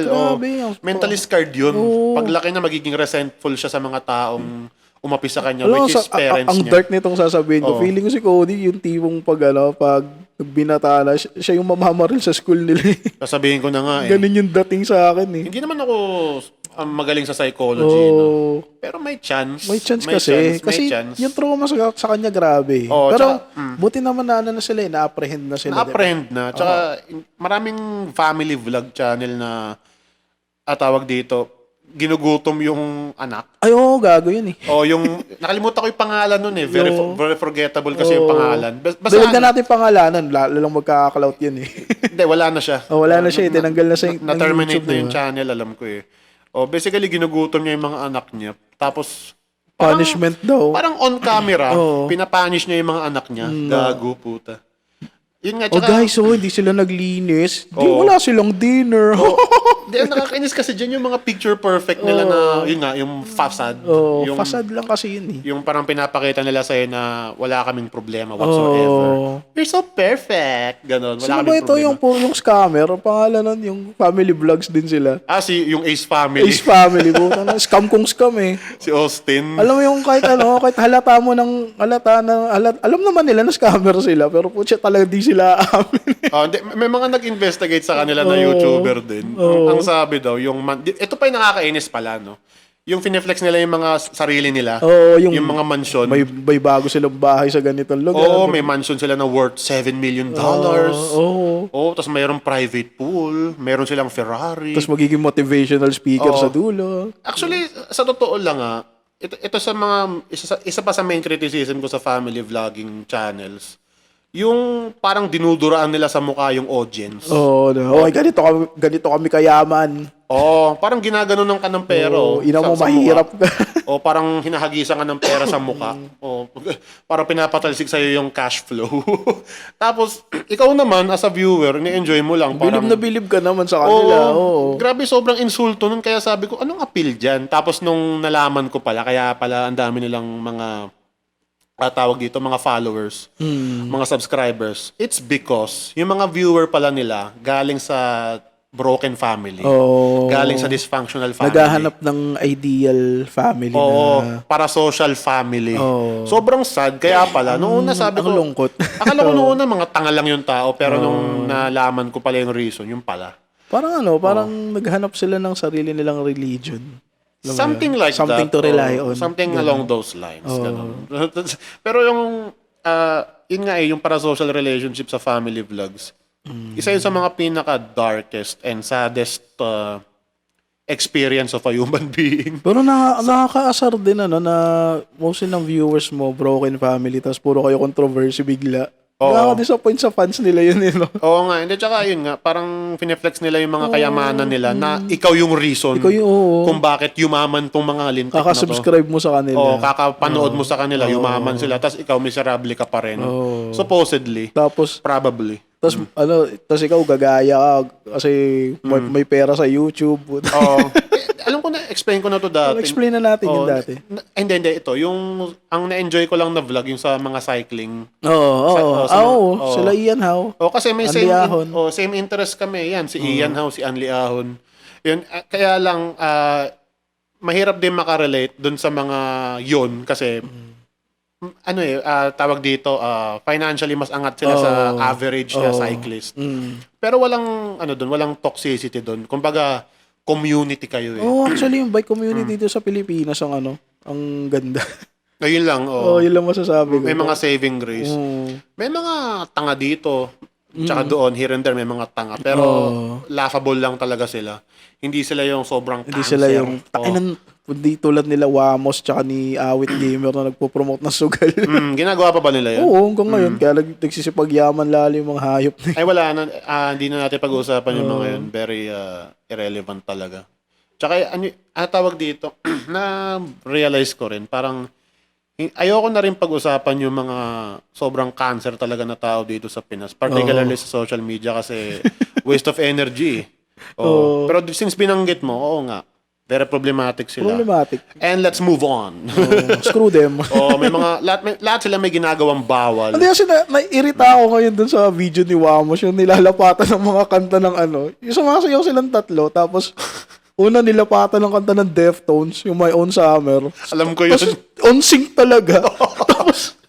Grabe. Mentally scarred yun. Paglaki na, magiging resentful siya sa mga taong umapi sa kanya, which is parents ang niya. dark nitong sasabihin ko. Feeling ko si Cody, yung tipong pag binata na, siya yung mamamaril sa school nila. Sasabihin ko na nga eh. Ganun yung dating sa akin eh. Hindi naman ako magaling sa psychology, no? Pero may chance. May chance kasi. Kasi yung trauma sa kanya grabe. Pero buti naman na sila eh. Na-apprehend na sila. Na-apprehend na. Tsaka maraming family vlog channel na tawag dito, ginugutom yung anak. Ay, gago yun eh. Yung nakalimutan ko yung pangalan nun eh. Very forgettable kasi yung pangalan. Basta na natin pangalanan, lalo lang magkakakalout yun eh. Hindi, wala na siya. Wala na siya, tinanggal na siya. Na-terminate na yung channel, alam ko eh. Basically, ginugutom niya yung mga anak niya. Tapos, punishment daw. Parang on camera, pinapunish niya yung mga anak niya. Gago, puta. Yun nga, tsaka, guys, hindi sila naglinis. Wala silang dinner. Ang nakakainis kasi dyan yung mga picture perfect nila na, yun nga, yung facade. Yung facade lang kasi yun eh. Yung parang pinapakita nila sa'yo na wala kaming problema whatsoever. You're so perfect. Ganon, wala kaming problema. Yung scammer, ang pangalan nun, yung family vlogs din sila. Yung Ace Family. Ace Family, scam kung scam eh. Si Austin. Alam mo yung kahit halata mo alam naman nila na scammer sila, pero putya talaga di sila aamin. May mga nag-investigate sa kanila na YouTuber din. Ang sabi daw, ito pa yung nakakainis pala, no? Yung fineflex nila yung mga sarili nila. Yung mga mansion. May bago silang bahay sa ganitong lugar. May mansion sila na worth $7 million. Tapos mayroong private pool. Meron silang Ferrari. Tapos magiging motivational speaker sa dulo. Actually, sa totoo lang ito sa mga, isa pa sa main criticism ko sa family vlogging channels, yung parang dinuduraan nila sa mukha yung audience. Ganito kami kayaman. Parang ginaganon ng ka ng pera. Ina mo mahirap ka. Parang hinahagisan ka ng pera sa mukha. Parang pinapatalsik sa'yo yung cash flow. Tapos, ikaw naman, as a viewer, ni-enjoy mo lang. Bilib na bilib ka naman sa kanila. Grabe, sobrang insulto nun. Kaya sabi ko, anong appeal dyan? Tapos nung nalaman ko pala, kaya pala ang dami nilang mga tawag dito, mga followers, mga subscribers. It's because yung mga viewer pala nila galing sa broken family. Galing sa dysfunctional family. Naghahanap ng ideal family para social family. Sobrang sad. Kaya pala, noong una sabi ko, lungkot. Akala ko noong una mga tanga lang yung tao, pero nung nalaman ko pala yung reason, yung pala. Parang naghanap sila ng sarili nilang religion. Something like something that. To rely on. Something along those lines. Pero yung, yun nga yung parasocial relationship sa family vlogs, isa yun sa mga pinaka-darkest and saddest experience of a human being. Pero nakakaasar din na mostly ng viewers mo, broken family, tapos puro kayo controversy bigla. Nakaka-disappoint sa fans nila yun, no? Oo nga. Hindi, tsaka yun nga, parang fineflex nila yung mga kayamanan nila na ikaw yung reason kung bakit yumaman tong mga lintik na to. Kakasubscribe mo sa kanila. Kakapanood mo sa kanila, yumaman sila, tapos ikaw miserable ka pa rin. Supposedly. Tapos, probably. Tapos ikaw gagaya ka kasi may pera sa YouTube. Alam explain ko na to dati. Explain na natin yung dati. Hindi. Ito, yung, ang na-enjoy ko lang na vlog, yung sa mga cycling. Oo. Sila Ian Howe. Kasi may Anli Ahon. same interest kami. Yan, si Ian Howe, si Anli Ahon. Yun, kaya lang, mahirap din makarelate dun sa mga yun kasi, tawag dito, financially mas angat sila sa average na cyclist. Pero walang, walang toxicity dun. Kumbaga, community kayo eh. Actually, yung bike community dito sa Pilipinas, ang ganda. Ayun lang, yun lang masasabi ko. May mga saving grace. May mga tanga dito. Tsaka doon, here and there, may mga tanga. Pero, laughable lang talaga sila. Hindi sila yung sobrang cancer. Hindi sila yung, hindi tulad nila Wamos tsaka ni Awit Gamer na nagpo-promote ng sugal. Ginagawa pa ba nila yun? Oo, hanggang ngayon. Kaya nagsisipagyaman lalo yung mga hayop na yun. Ay wala na, hindi na natin pag-uusapan yung mga yun. Very irrelevant talaga. Tsaka, tawag dito, na-realize ko rin, parang, ayoko na rin pag-usapan yung mga sobrang cancer talaga na tao dito sa Pinas. Particularly sa social media kasi waste of energy. Pero since binanggit mo, oo nga, very problematic sila. And let's move on. Screw them. May mga, lahat sila may ginagawang bawal. Hindi kasi naiirita ako ngayon dun sa video ni Wamos, yung nilalapatan ng mga kanta ng yung sumasayaw silang tatlo, tapos una nilapatan ng kanta ng Deftones, yung My Own Summer. Alam ko yun. Tapos on sync talaga. Tapos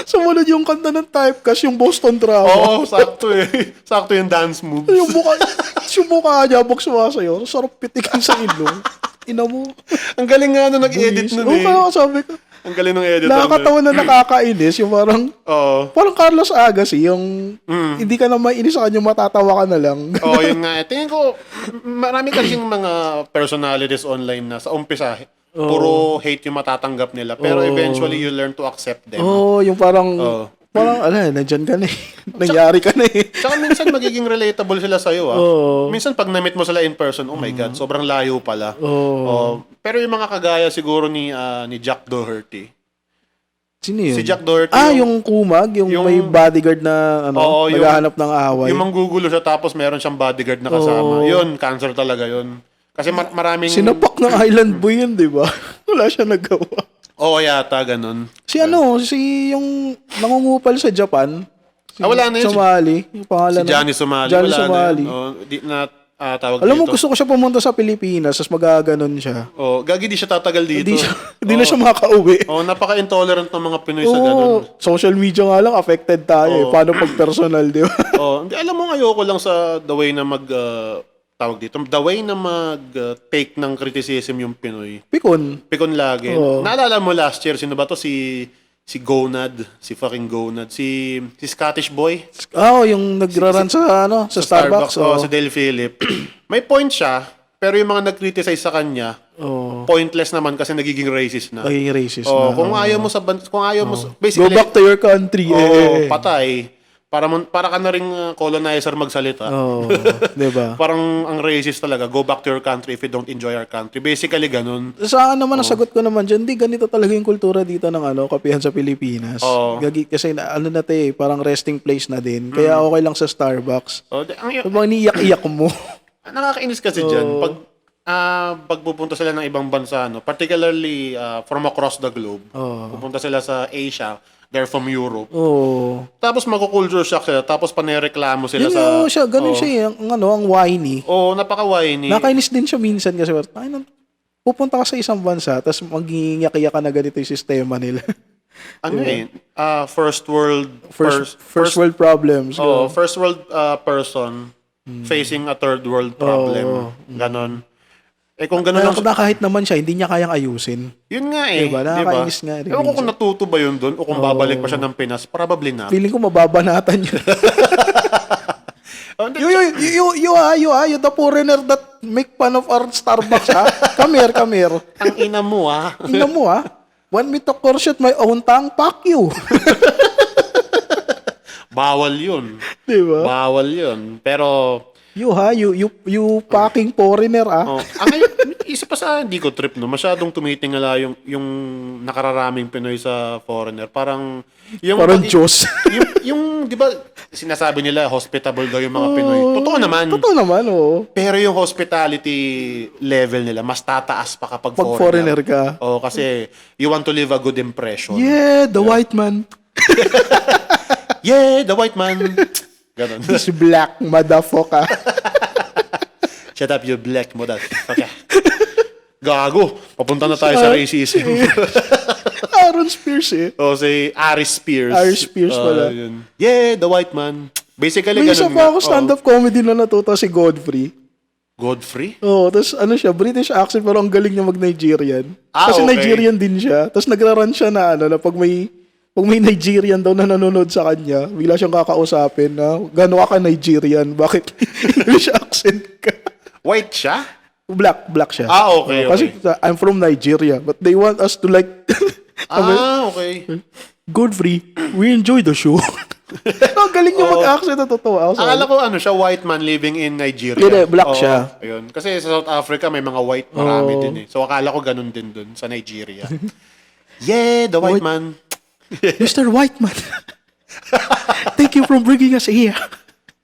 sumunod yung kanta ng Typecast, yung Boston Drama. Sakto eh. Sakto yung dance moves. yung mukha niya, bok sumasayaw. Sarap pitikin sa ilong. Ina mo. Ang galing nga nag-edit nun eh. Kaya sabi ko. Ang galing ng editor. Nakakatawa na nakakainis. Yung parang Carlos Agassi, yung hindi ka na mainis sa kanya, matatawa ka na lang. Yun nga. Tingin ko, marami kasing mga personalities online na sa umpisa, puro hate yung matatanggap nila. Pero eventually, you learn to accept them. Yung parang nandyan ka na eh. Nangyari ka na eh. Tsaka minsan magiging relatable sila sa'yo Minsan pag na-meet mo sila in person, oh my God, sobrang layo pala. Pero yung mga kagaya siguro ni Jack Doherty. Sino yun? Si Jack Doherty. Yung kumag, yung may bodyguard na naghahanap ng away. Yung manggugulo siya tapos meron siyang bodyguard na kasama. Yun, cancer talaga yun. Kasi maraming... Sinapak ng Island Boy yun, di ba? Wala siya nagawa. Yata, ganun. Si yung nangungupal sa Japan. Wala na yun. Somali. Yung pangalan si Johnny Somali. Johnny Somali. Di na tawag Alam mo, dito. gusto ko siya pumunta sa Pilipinas, tapos magaganon siya. Gagi di siya tatagal dito. Hindi na siya makauwi. Napaka-intolerant ng mga Pinoy sa ganun. Social media nga lang, affected tayo eh. Paano pag personal, di ba? Alam mo, ayoko lang sa the way na tawag dito, the way na take ng criticism yung Pinoy. Pikon lagi. Naalala mo last year, sino ba to? Si Gonad. Si fucking Gonad. Si Scottish boy. Yung nagra-run sa Starbucks. Si Dale Phillip. May point siya, pero yung mga nag-criticize sa kanya, pointless naman kasi nagiging racist na. Nagiging racist na. Kung ayaw mo basically, go back to your country. Patay. Para ka na ring colonizer magsalita. Diba? Parang ang racist talaga. Go back to your country if you don't enjoy our country. Basically, ganun. Sa akin naman, nasagot ko naman dyan, ganito talaga yung kultura dito ng kapihan sa Pilipinas. Kasi parang resting place na din. Kaya okay lang sa Starbucks. Ang niiyak-iyak mo. Nakakainis kasi dyan. Pag pupunta sila ng ibang bansa, particularly from across the globe, pupunta sila sa Asia, they're from Europe. Tapos magko-culture shock sila, tapos panereklamo sila ganun siya, ang whiny. Napaka-whiny. Nakainis din siya minsan kasi, pupunta ka sa isang bansa, tapos mag-iiyak-iyak ka na ganito yung sistema nila. First world problems. First world person facing a third world problem. Ganon. Kung gano'n lang... kahit naman siya, hindi niya kayang ayusin. Yun nga eh. Diba? Nakakainis nga. Ewan ko kung natuto ba yun doon o kung babalik pa siya ng Pinas, probably not. Feeling ko mababanatan yun. You the foreigner that make fun of our Starbucks, ha? Come here. Ang ina mo, ha? Want me to curse at my own tongue? Fuck you. Bawal yun. Diba? Bawal yun. Pero... You fucking foreigner, Oh, ngayon, isa pa sa hindi ko trip, no, masyadong tumitingala yung nakararaming Pinoy sa foreigner. Parang Parang Diyos. yung 'di ba, sinasabi nila hospitable daw yung mga Pinoy. Totoo naman. Totoo naman, oo. Pero yung hospitality level nila mas tataas pa kapag Pag foreigner ka. Oh, kasi you want to leave a good impression. Yeah, the white man. Yeah, the white man. Ganon. This black motherfucker. Shut up, you black motherfucker. Gago. Papunta na tayo sa racism. Aaron Spears eh. O si Aris Spears. Aris Spears pala. Yun. Yeah, the white man. Basically, May isa ganun pa nga. ako stand-up comedy na natuto si Godfrey. Godfrey? Oo, tapos ano siya, British accent pero ang galing niya mag-Nigerian. Kasi okay. Nigerian din siya. Tapos nagra-run siya na na pag may Nigerian daw na nanonood sa kanya, bigla siyang kakausapin na gano'n ka Nigerian, bakit English accent ka? White siya? Black siya. Okay, Kasi I'm from Nigeria, but they want us to like Okay. Godfrey, we enjoy the show. Ang galing niya mag-accent na totoo. Akala ko siya, white man living in Nigeria. Hindi, black siya. Ayun. Kasi sa South Africa may mga white marami din eh. So akala ko ganun din dun sa Nigeria. Yeah, the white man. Mr. Whiteman, thank you for bringing us here.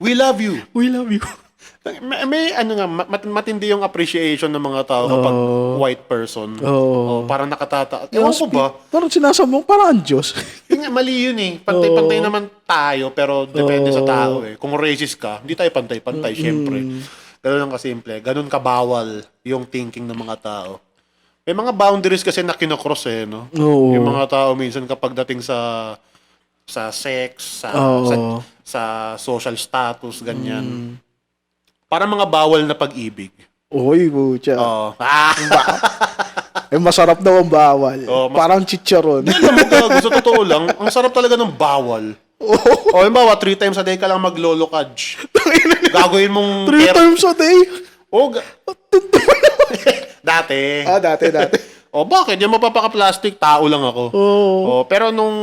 We love you. We love you. May ano nga, matindi yung appreciation ng mga tao kapag white person. Parang nakatata. Ewan ko ba? Parang sinasabong, parang ang Diyos. Yun nga, mali yun eh. Pantay-pantay naman tayo, pero depende sa tao eh. Kung racist ka, hindi tayo pantay-pantay, syempre. Ganun lang kasimple. Ganun kabawal yung thinking ng mga tao. May mga boundaries kasi na kinocross eh, no? Yung mga tao minsan kapag dating sa sex, sa social status, ganyan. Parang mga bawal na pag-ibig. Uy, bucha. Masarap daw ang bawal. Parang chicharon. Alam mo gago, sa totoo lang, ang sarap talaga ng bawal. Yung bawa, 3 times a day ka lang maglolokadge. Gagawin mong... 3 times a day? Dati. Dati. Bakit? Yung mapapaka-plastic, tao lang ako. Pero nung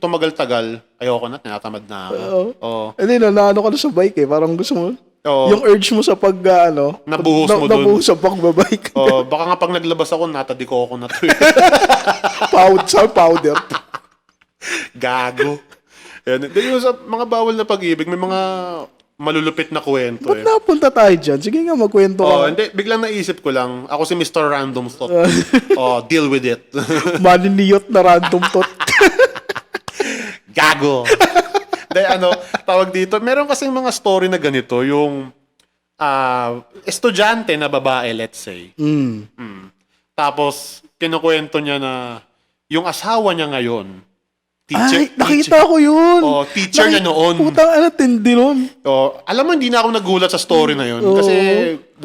tumagal-tagal, ayoko na, tinatamad na ako. Hindi, naano ka na sa bike eh. Parang gusto mo, yung urge mo sa nabuhos mo dun. Nabuhos sa pagbabike. Baka nga pag naglabas ako, natadiko ako na to. Powder. Gago. Yan. Yung sa mga bawal na pag-ibig, may mga malulupit na kwento. Ba't napunta tayo dyan? Sige nga, magkwento ka. Hindi. Biglang naisip ko lang, ako si Mr. Random Thought. Deal with it. Maniniyot na random thought. Gago. Tawag dito, meron kasing mga story na ganito, yung estudyante na babae, let's say. Tapos, kinukwento niya na yung asawa niya ngayon, nakita ko yun. Teacher niya noon. Putang tindi nun. Alam mo, hindi na ako nagulat sa story na yun. Kasi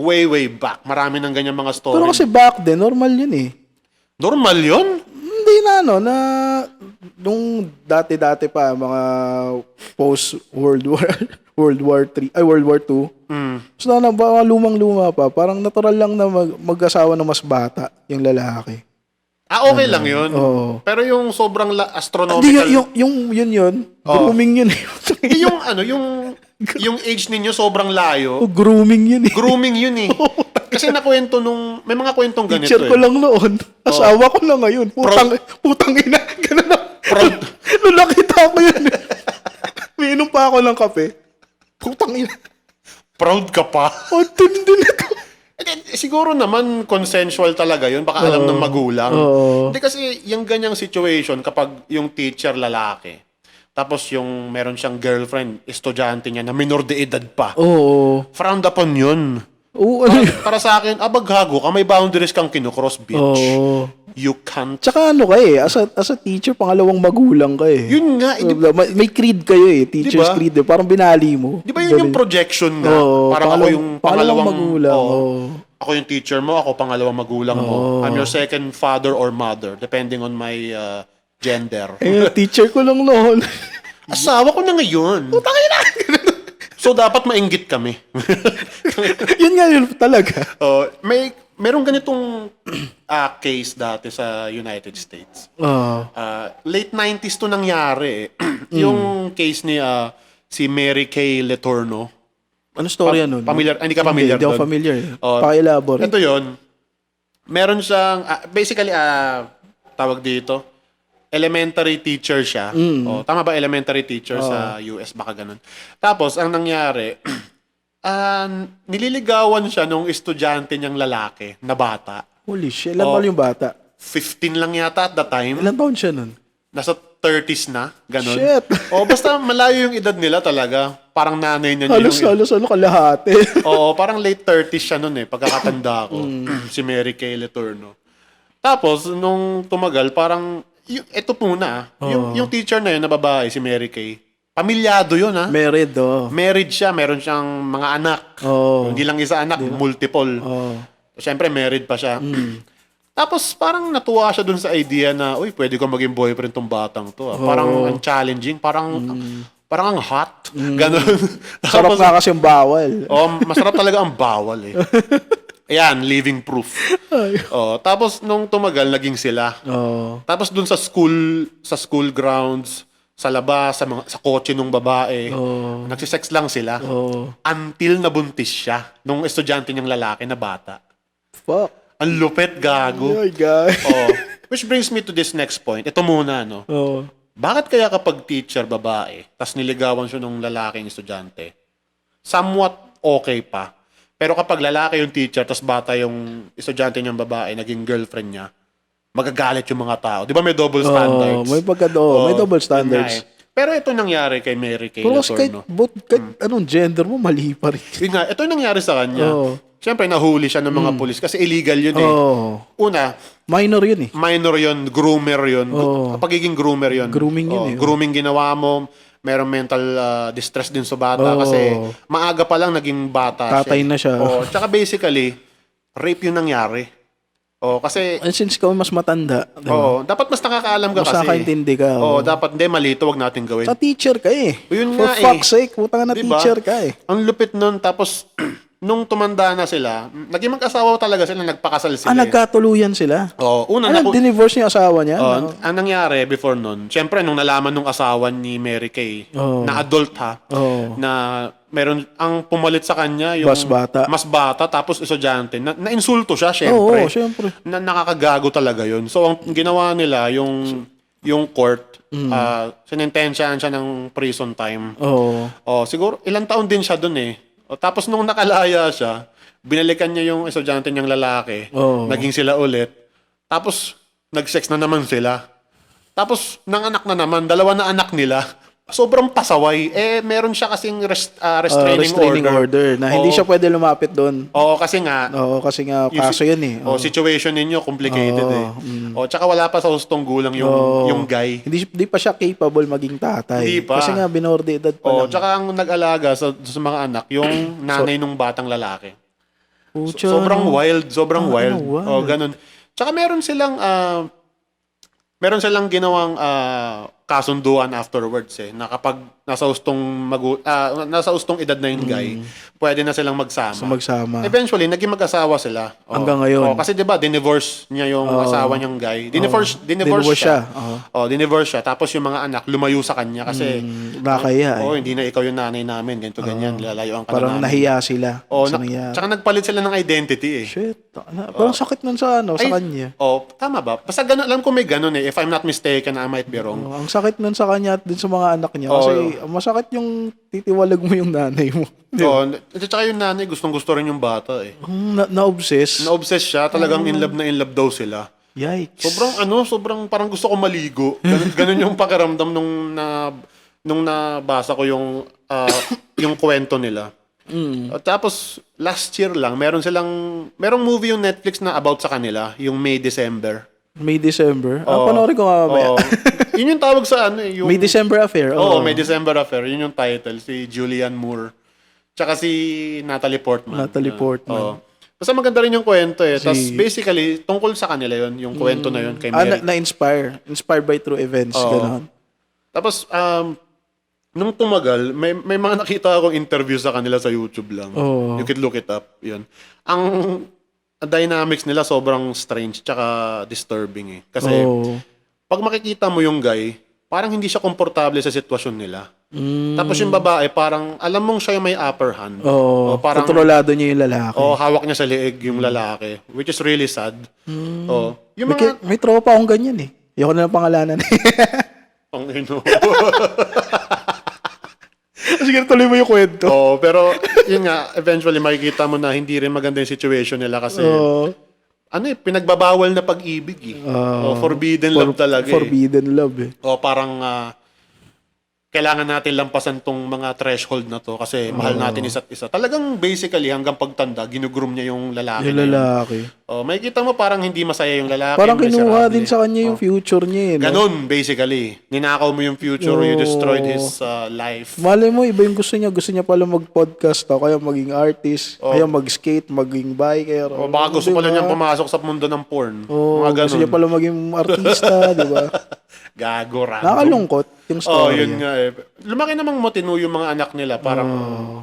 way back, marami ng ganyan mga story. Pero kasi back then, normal yun eh. Normal yun? Hindi na nung dati-dati pa, mga post-World War, World War 3, ay World War 2. So mga lumang-luma pa, parang natural lang na mag-asawa ng mas bata, yung lalaki. Okay lang yun. Pero yung sobrang astronomical... Yun. Grooming yun eh. yung age ninyo sobrang layo. Grooming yun eh. Grooming yun eh. Kasi nakwento may mga kwentong ganito Teacher ko lang noon. Asawa ko na ngayon. Putang ina. Ganun na. Proud. Nung nakita ko yun. Miinom pa ako ng kape. Putang ina. Proud ka pa? Tindi na ko. Siguro naman consensual talaga yun. Baka alam ng magulang. Hindi kasi yung ganyang situation kapag yung teacher lalaki, tapos yung meron siyang girlfriend, estudyante niya na minor de edad pa. Frowned upon yun. Para sa akin, gago ka, may boundaries kang kinocross, bitch. You can't. Tsaka as a teacher, pangalawang magulang ka eh. Yun nga. May creed kayo eh, teacher's creed eh. Parang binali mo. Di ba yun yung projection nga? Parang ako yung pangalawang magulang. Ako yung teacher mo, ako pangalawang magulang mo. I'm your second father or mother, depending on my gender. Teacher ko lang noon. Asawa ko na ngayon. Putangin na! So, dapat mainggit kami. yun talaga. Merong ganitong case dati sa United States. Late 90s to nangyari. Yung case ni si Mary Kay Letourneau. Ano storya nun? Familiar, hindi ka familiar Hindi ako doon? familiar. Oh, Paki-elaborate. Ito yon. Meron siyang, basically, tawag dito, elementary teacher siya. Tama ba elementary teacher sa US? Baka ganun. Tapos, ang nangyari, nililigawan siya nung estudyante niyang lalaki na bata. Holy shit. Ilan taon yung bata? 15 lang yata at the time. Ilan taon siya nun? Nasa 30s na, ganun. Shit. Basta malayo yung edad nila talaga. Parang nanay niya yung... Halos kalahati. Oo, parang late 30s siya nun pagkakatanda ko. Si Mary Kay Letourneau. Tapos, nung tumagal, parang, ito muna, yung teacher na yun na babae, si Mary Kay, pamilyado yun, Married, Married siya, meron siyang mga anak. Hindi lang isa anak, multiple. Siyempre, married pa siya. Tapos, parang natuwa siya dun sa idea na, uy, pwede ko maging boyfriend tong batang to. Parang ang challenging, parang ang hot. Ganon. Sarap nga kasi yung bawal. Masarap talaga ang bawal Ayan, living proof. Tapos nung tumagal, naging sila. Tapos dun sa school grounds, sa labas, sa kotse nung babae, nagsisex lang sila. Until nabuntis siya nung estudyante niyang lalaki na bata. Fuck. Ang lupet, gago. Oh my God. Which brings me to this next point. Ito muna, no? Bakit kaya kapag teacher babae, tas niligawan siya nung lalaking estudyante, somewhat okay pa. Pero kapag lalaki yung teacher, tas bata yung estudyante niyang babae, naging girlfriend niya, magagalit yung mga tao. Di ba may double standards? May may double standards. Pero ito nangyari kay Mary Kay Pero kahit, Letourneau. kahit anong gender mo, mali pa rin. Yun nga, ito yung nangyari sa kanya. Siyempre, nahuli siya ng mga pulis kasi illegal yun Una, minor yun minor yun, groomer yun. Pagiging groomer yun. Grooming yun Grooming ginawa mo, merong mental distress din sa bata kasi maaga pa lang naging bata Tatay na siya. Tsaka basically, rape yung nangyari. Kasi And since ikaw mas matanda, diba? dapat mas nakakaalam ka mas kasi. nakakaintindi ka. Dapat hindi malito, wag natin gawin. Sa teacher ka Yun For nga fuck's sake, puta ka na Diba? teacher ka Ang lupit nun, tapos nung tumanda na sila, naging mag-asawa talaga sila, nagpakasal sila. Nagkatuluyan sila? Una dinivorce niya yung asawa niya? ang nangyari before nun, syempre nung nalaman nung asawa ni Mary Kay, na adult na meron ang pumalit sa kanya yung mas bata tapos estudyante, na insulto siya syempre. Syempre. Na nakakagago talaga yun. So ang ginawa nila yung court, sinintensyahan siya ng prison time. Siguro ilang taon din siya dun tapos nung nakalaya siya, binalikan niya yung estudyante niyang lalaki. Naging sila ulit. Tapos nag-sex na naman sila. Tapos nanganak na naman, 2 na anak nila. Sobrang pasaway. Meron siya kasing restraining order. Na hindi siya pwede lumapit doon. Kasi nga. Kasi nga, kaso yun Situation ninyo, complicated tsaka wala pa sa hustong gulang yung guy. Hindi pa siya capable maging tatay. Hindi pa. Kasi nga, binorde edad pa lang. Tsaka ang nag-alaga sa mga anak, yung nanay nung batang lalaki. Sobrang wild. Ganun. Tsaka meron silang ginawang kasunduan afterwards na kapag nasa ustong edad na yung guy, pwede na silang magsama. Eventually, naging mag-asawa sila. Hanggang ngayon. Kasi 'di ba, dinivorce niya yung asawa niyang guy. Dinivorce siya. Dinivorce siya. Tapos yung mga anak lumayo sa kanya kasi nakakaya hindi na ikaw yung nanay namin, ganito ganyan, lalayuan ka na parang namin. nahiya sila. Tsaka nagpalit sila ng identity Shit. Parang sakit nun sa sa kanya. Tama ba? Basta ganun, alam ko may ganun If I'm not mistaken, I might be wrong. Ang sakit nun sa kanya at din sa mga anak niya. Kasi masakit yung titiwalag mo yung nanay mo. Tsaka yung nanay, gustong-gusto rin yung bata Na-obsess. Na-obsess siya. Talagang in love daw sila. Yikes. Sobrang parang gusto ko maligo. Ganun yung pakiramdam nung nabasa ko yung kwento nila. Tapos, last year lang, merong movie yung Netflix na about sa kanila, yung May December. May December? Panoorin ko nga mamaya. Yun yung tawag sa yung... May December Affair? May December Affair. Yun yung title. Si Julianne Moore. Tsaka si Natalie Portman. Basta maganda rin yung kwento Tapos basically, tungkol sa kanila yun, yung kwento na yun kay Mary. Na-inspire. Inspired by true events. Ganon. Tapos, nung tumagal, may mga nakita akong interview sa kanila sa YouTube lang. You could look it up. Yun. Ang dynamics nila sobrang strange tsaka disturbing Kasi, pag makikita mo yung guy, parang hindi siya komportable sa sitwasyon nila. Tapos yung babae, parang alam mong siya yung may upper hand. Oo, Parang kontrolado niya yung lalaki. hawak niya sa liig yung lalaki, which is really sad. Yung mga May tropa akong ganyan eh. Ayoko na ng pangalanan. Pangino. Sige, tuloy mo yung kwento. Pero yun nga, eventually makikita mo na hindi rin maganda yung situation nila kasi pinagbabawal na pag-ibig eh. Forbidden love talaga Forbidden love eh. parang kailangan natin lampasan tong mga threshold na to kasi mahal natin isa't isa. Talagang basically hanggang pagtanda, ginugroom niya yung lalaki. Yung lalaki. Makikita mo parang hindi masaya yung lalaki. Parang kinuha miserable. din sa kanya yung future niya eh. No? Ganun, basically. Ninakaw mo yung future, you destroyed his life. Malay mo, iba yung gusto niya. Gusto niya pala mag-podcast o kaya maging artist, kaya mag-skate, maging biker. Baka gusto pala niyang pumasok sa mundo ng porn. Mga ganun. Gusto niya pala maging artista, di ba? Gago, random. Nakalungkot yung story. Yun nga eh. Lumaki namang matino yung mga anak nila. Parang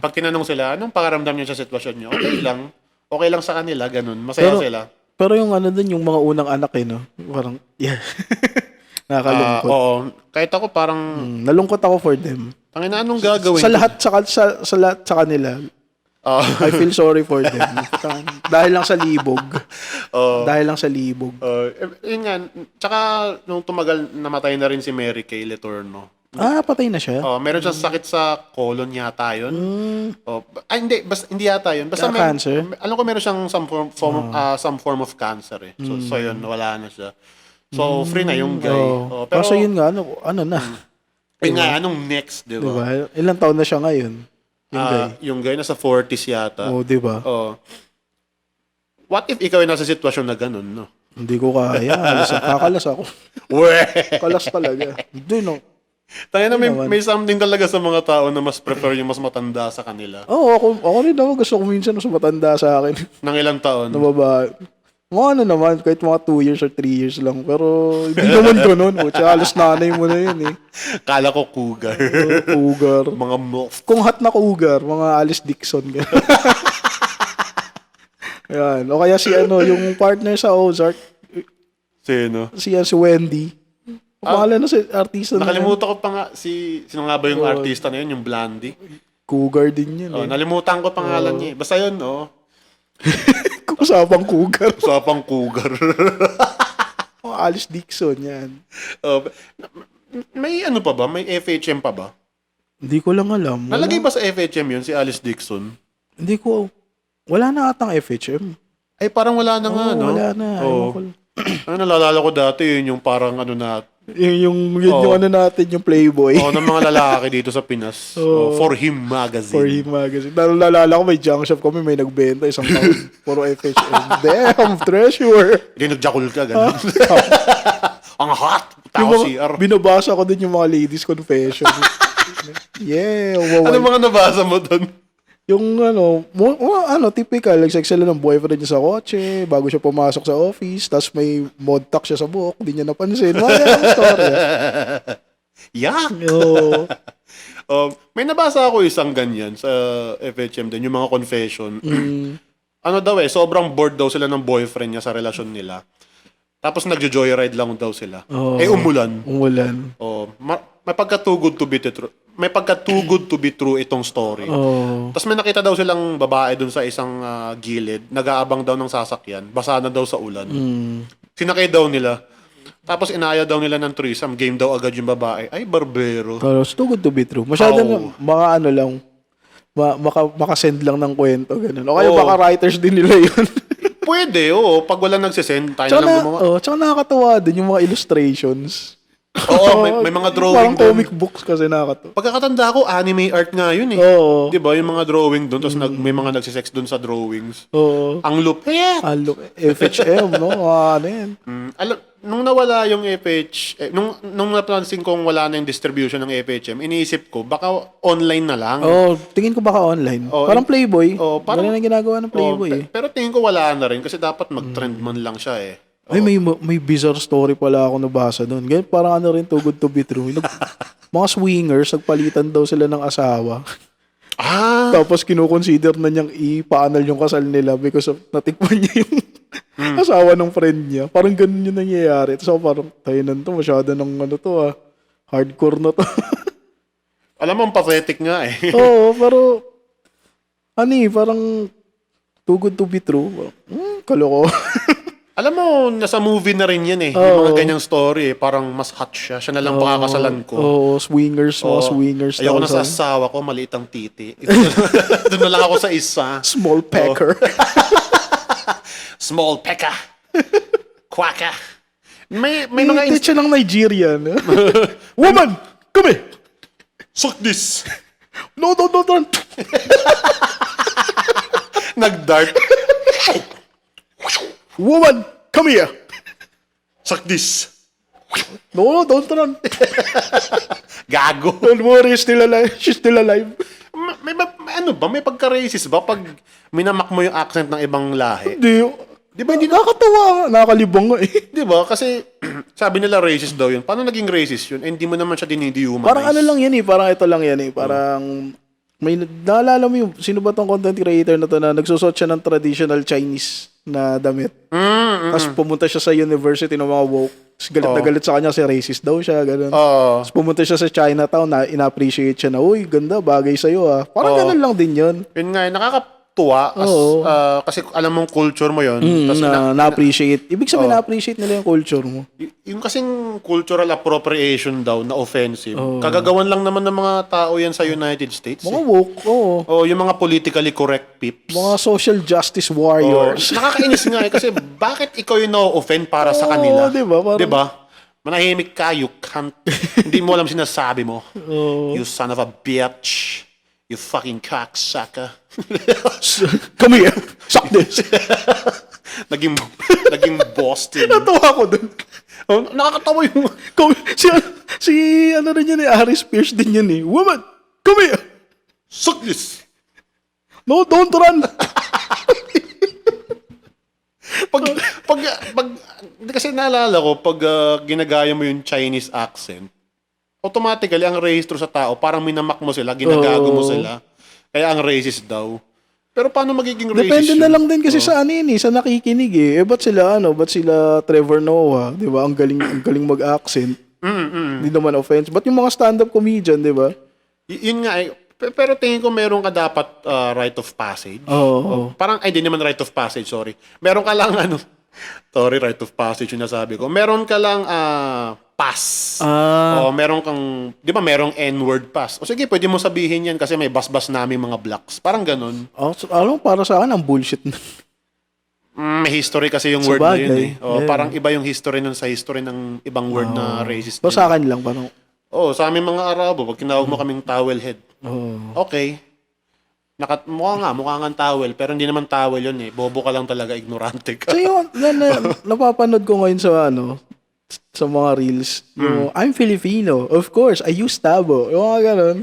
pag tinanong sila, anong pakaramdam niyo sa sitwasyon niyo? Okay lang. Okay lang sa kanila, ganun. Masaya sila. Pero yung ano dun, yung mga unang anak eh, no? Parang, yeah. Nakalungkot. Kahit ako parang, Nalungkot ako for them. tangina, anong gagawin? Sa lahat sa lahat sa kanila. I feel sorry for them. Dahil lang sa libog. Dahil lang sa libog. Yun nga, tsaka nung tumagal, namatay na rin si Mary Kay Letourneau. Patay na siya? Meron siyang sakit sa colon yata yun. Hindi, hindi yata yun. Basta cancer? Alam ko meron siyang some form of cancer eh. So yun, wala na siya. So, free na yung guy. Pero, Kaso yun nga, ano na? yun nga, anong next, di ba? Diba? Ilang taon na siya ngayon? Yung guy nasa 40s yata. Di ba? What if ikaw ay nasa sitwasyon na ganun, no? Hindi ko kaya. Kakalas ako. Kalas talaga. Hindi, no? Tayo na may something talaga sa mga tao na mas prefer yung mas matanda sa kanila. Ako rin naman. Gusto ko minsan mas matanda sa akin. Nang ilang taon? Na babae. Mga ano naman, kahit mga 2 years or 3 years lang. Pero hindi naman ganun. Halos nanay mo na yun eh. Kala ko cougar. Cougar. Mga MILF. Kung hot na cougar, mga Alice Dixon. Yan. O kaya si yung partner sa Ozark, Sino? si Wendy. Pangalan na si artista na. Nakalimutan ko pa nga sino nga ba yung artista na yun, yung Blondie? Cougar din yun eh. Nalimutan ko pangalan niya eh. Basta yun, Usapang cougar. Usapang cougar. Alice Dixon, yan. May ano pa ba? May FHM pa ba? Hindi ko lang alam. Nalagay ba sa FHM yun, si Alice Dixon? Hindi ko. Wala na atang FHM. Ay, parang wala na nga, no? Wala na. Nalala ko dati, yun yung parang Yung ano natin, yung Playboy. ng mga lalaki dito sa Pinas. For Him Magazine. For Him Magazine. Nalala ko, may junk shop kami, may nagbenta isang taon. Puro FHM. Damn, treasure. Hindi nagjakul ka, ganun. Ang hot. Tao CR. Binabasa ko din yung mga ladies' confession. Yeah. Ano mga nabasa mo doon? Yung typical, nag-sex sila ng boyfriend niya sa kotse, bago siya pumasok sa office, tapos may mod tack siya sa buhok, di niya napansin. Ang story. Yak! Yo. May nabasa ako isang ganyan sa FHM din, yung mga confession. Ano daw sobrang bored daw sila ng boyfriend niya sa relasyon nila. Tapos nagjo-joyride lang daw sila. Umulan. May pagka too good to be true. May pagka too good to be true itong story. Tapos may nakita daw silang babae dun sa isang gilid, nag-aabang daw ng sasakyan, basa na daw sa ulan. Sinakay daw nila. Tapos inaya daw nila ng threesome, game daw agad yung babae. Ay, barbero. Tapos too good to be true. Masyadong mga lang, makasend lang ng kwento. Ganun. O kaya baka writers din nila yun. Pwede, pag wala nagsisend, tayo na lang gumawa. Tsaka nakakatawa din yung mga illustrations. May mga drawing parang comic books kasi nakakatawa. Pagkakatanda ko, anime art nga yun eh. Oo. Diba? Yung mga drawing doon, tapos may mga nagsisex doon sa drawings. Oo. Ang lupit! FHM, no? Ano yan? Nung nawala yung nung napansin kong wala na yung distribution ng FHM, iniisip ko, baka online na lang. Tingin ko baka online. Parang Playboy. Parang ganun ang ginagawa ng Playboy. Pero tingin ko wala na rin kasi dapat mag-trend man lang siya eh. Ay, may bizarre story pala ako nabasa doon. Ganyan, parang rin, too good to be true. Mga swingers, nagpalitan daw sila ng asawa. Tapos kinukonsider na niyang ipaanal yung kasal nila because of natikman niya yung asawa ng friend niya. Parang ganun yung nangyayari. Tapos ako parang, tayo to, masyado ng Hardcore na to. Alam mo, ang pathetic nga eh. Oo, pero parang too good to be true. Kaloko. Alam mo, nasa movie na rin yan eh. Oo. Yung mga ganyang story eh. Parang mas hot siya. Siya na lang pakakasalan ko. Oo, swingers, mga swingers. Ayoko na sa thousand. asawa ko, maliit ang titi. Doon na lang ako sa isa. Small pecker. Small peka. Quaka. May May mga... siya ng Nigerian. Woman, come here. Suck this. No. Nag-dart. Woman, come here. Suck this. No, don't run. Gago. Don't worry, still alive. She's still alive. May pagka-racist ba pag minamak mo yung accent ng ibang lahi? Di ba hindi nakakatawa? Nakakalibang nga eh. Di ba? Kasi sabi nila racist daw yun. Paano naging racist yun? Hindi mo naman siya dinidihumanize. Parang ano lang yan eh. Parang ito lang yan eh. Parang may naalala mo yung sino ba tong content creator na to na nagsusot siya ng traditional Chinese na damit. Tapos pumunta siya sa university ng mga woke. Tapos galit na galit sa kanya kasi racist daw siya. Ganun. Tapos pumunta siya sa Chinatown na ina-appreciate siya na, uy, ganda, bagay sa'yo ah. Parang ganun lang din yun. Yun nga, nakakatuwa. Kasi alam mong culture mo yun. Tas Na-appreciate. Ibig sabihin na-appreciate nila yung culture mo. yung kasing cultural appropriation daw na offensive. Kagagawan lang naman ng mga tao yan sa United States. Mga woke, oo. Yung mga politically correct peeps. Mga social justice warriors. Nakakainis nga eh, kasi bakit ikaw yung na-offend para sa kanila? Diba? Parang, Diba? Manahimik ka, you can't. Hindi mo alam sinasabi mo. You son of a bitch. You fucking cocksucker. Come here. Suck this. naging Boston. Natawa ko dun. Nakakatawa yung... Si ano rin yun eh, Aris Pierce din yun eh. Woman, come here. Suck this. No, don't run. Kasi naalala ko, pag ginagaya mo yung Chinese accent, automatically, ang rehistro sa tao, parang minamak mo sila, ginagago mo sila. Kaya ang racist daw. Pero paano magiging racist Depende yun? na lang din kasi sa ano yun eh, sa nakikinig eh. Ba't sila Trevor Noah, di ba? Ang galing mag-accent. Hindi naman offense. Ba't yung mga stand-up comedian, di ba? Yun nga eh. Pero tingin ko meron ka dapat right of passage. Parang, di naman right of passage, sorry. Meron ka lang sorry, right of passage yung nasabi ko. Meron ka lang pass. Meron kang, di ba merong N-word pass? O sige, pwede mo sabihin yan kasi may basbas namin mga blacks. Parang ganun. Para sa akin, ang bullshit na. May history kasi yung word na yun eh. Parang iba yung history nun sa history ng ibang word na racist. Sa akin lang, parang. Sa aming mga Arabo, pag tinawag mo kaming towel head. Okay. Mukha nga towel, pero hindi naman towel yun eh. Bobo ka lang talaga, ignorante ka. So yun, napapanood ko ngayon sa mga reels. Yung, I'm Filipino. Of course, I use tabo. Yung mga ganun.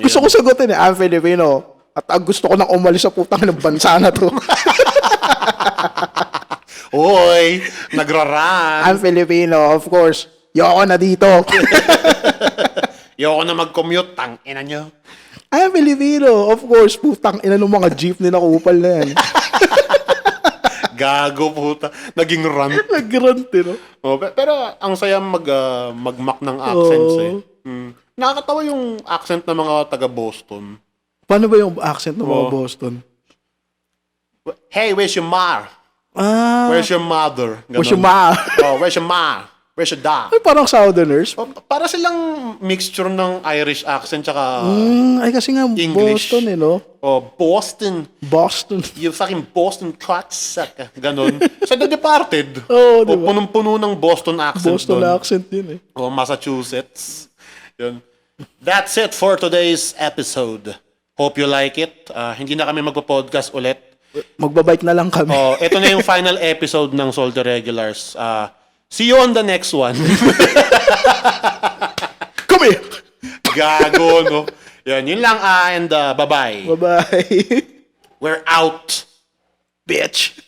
Gusto ko sagutin eh, I'm Filipino. At gusto ko nang umalis sa putang ng bansa na to. Oy, nagraran. I'm Filipino, of course. Yoko na dito. Yoko na mag-commute, tangina nyo. I'm Filipino, of course. Putang ina ng mga jeep na kupal na yan. Gago puta. Naging rant. Nag-rant eh, no? Pero ang saya mag-mock ng accents eh. Nakakatawa yung accent ng mga taga-Boston. Paano ba yung accent ng mga Boston? Hey, where's your ma? Where's your mother? Ganon. Where's your ma? Where's your ma? Where's your dad? Ay, parang Southerners. Para silang mixture ng Irish accent tsaka Ay, kasi nga English. Boston eh, no? Boston. Boston. You fucking Boston cocksucker. Ganon. Sa The Departed. Diba? Punong-puno ng Boston accent Boston doon. accent yun eh. Massachusetts. Yun. That's it for today's episode. Hope you like it. Hindi na kami magpo-podcast ulit. Magbabike na lang kami. Ito na yung final episode ng Soldier Regulars. See you on the next one. Come here! Gago, no? Yun lang. And bye-bye. Bye-bye. We're out. Bitch.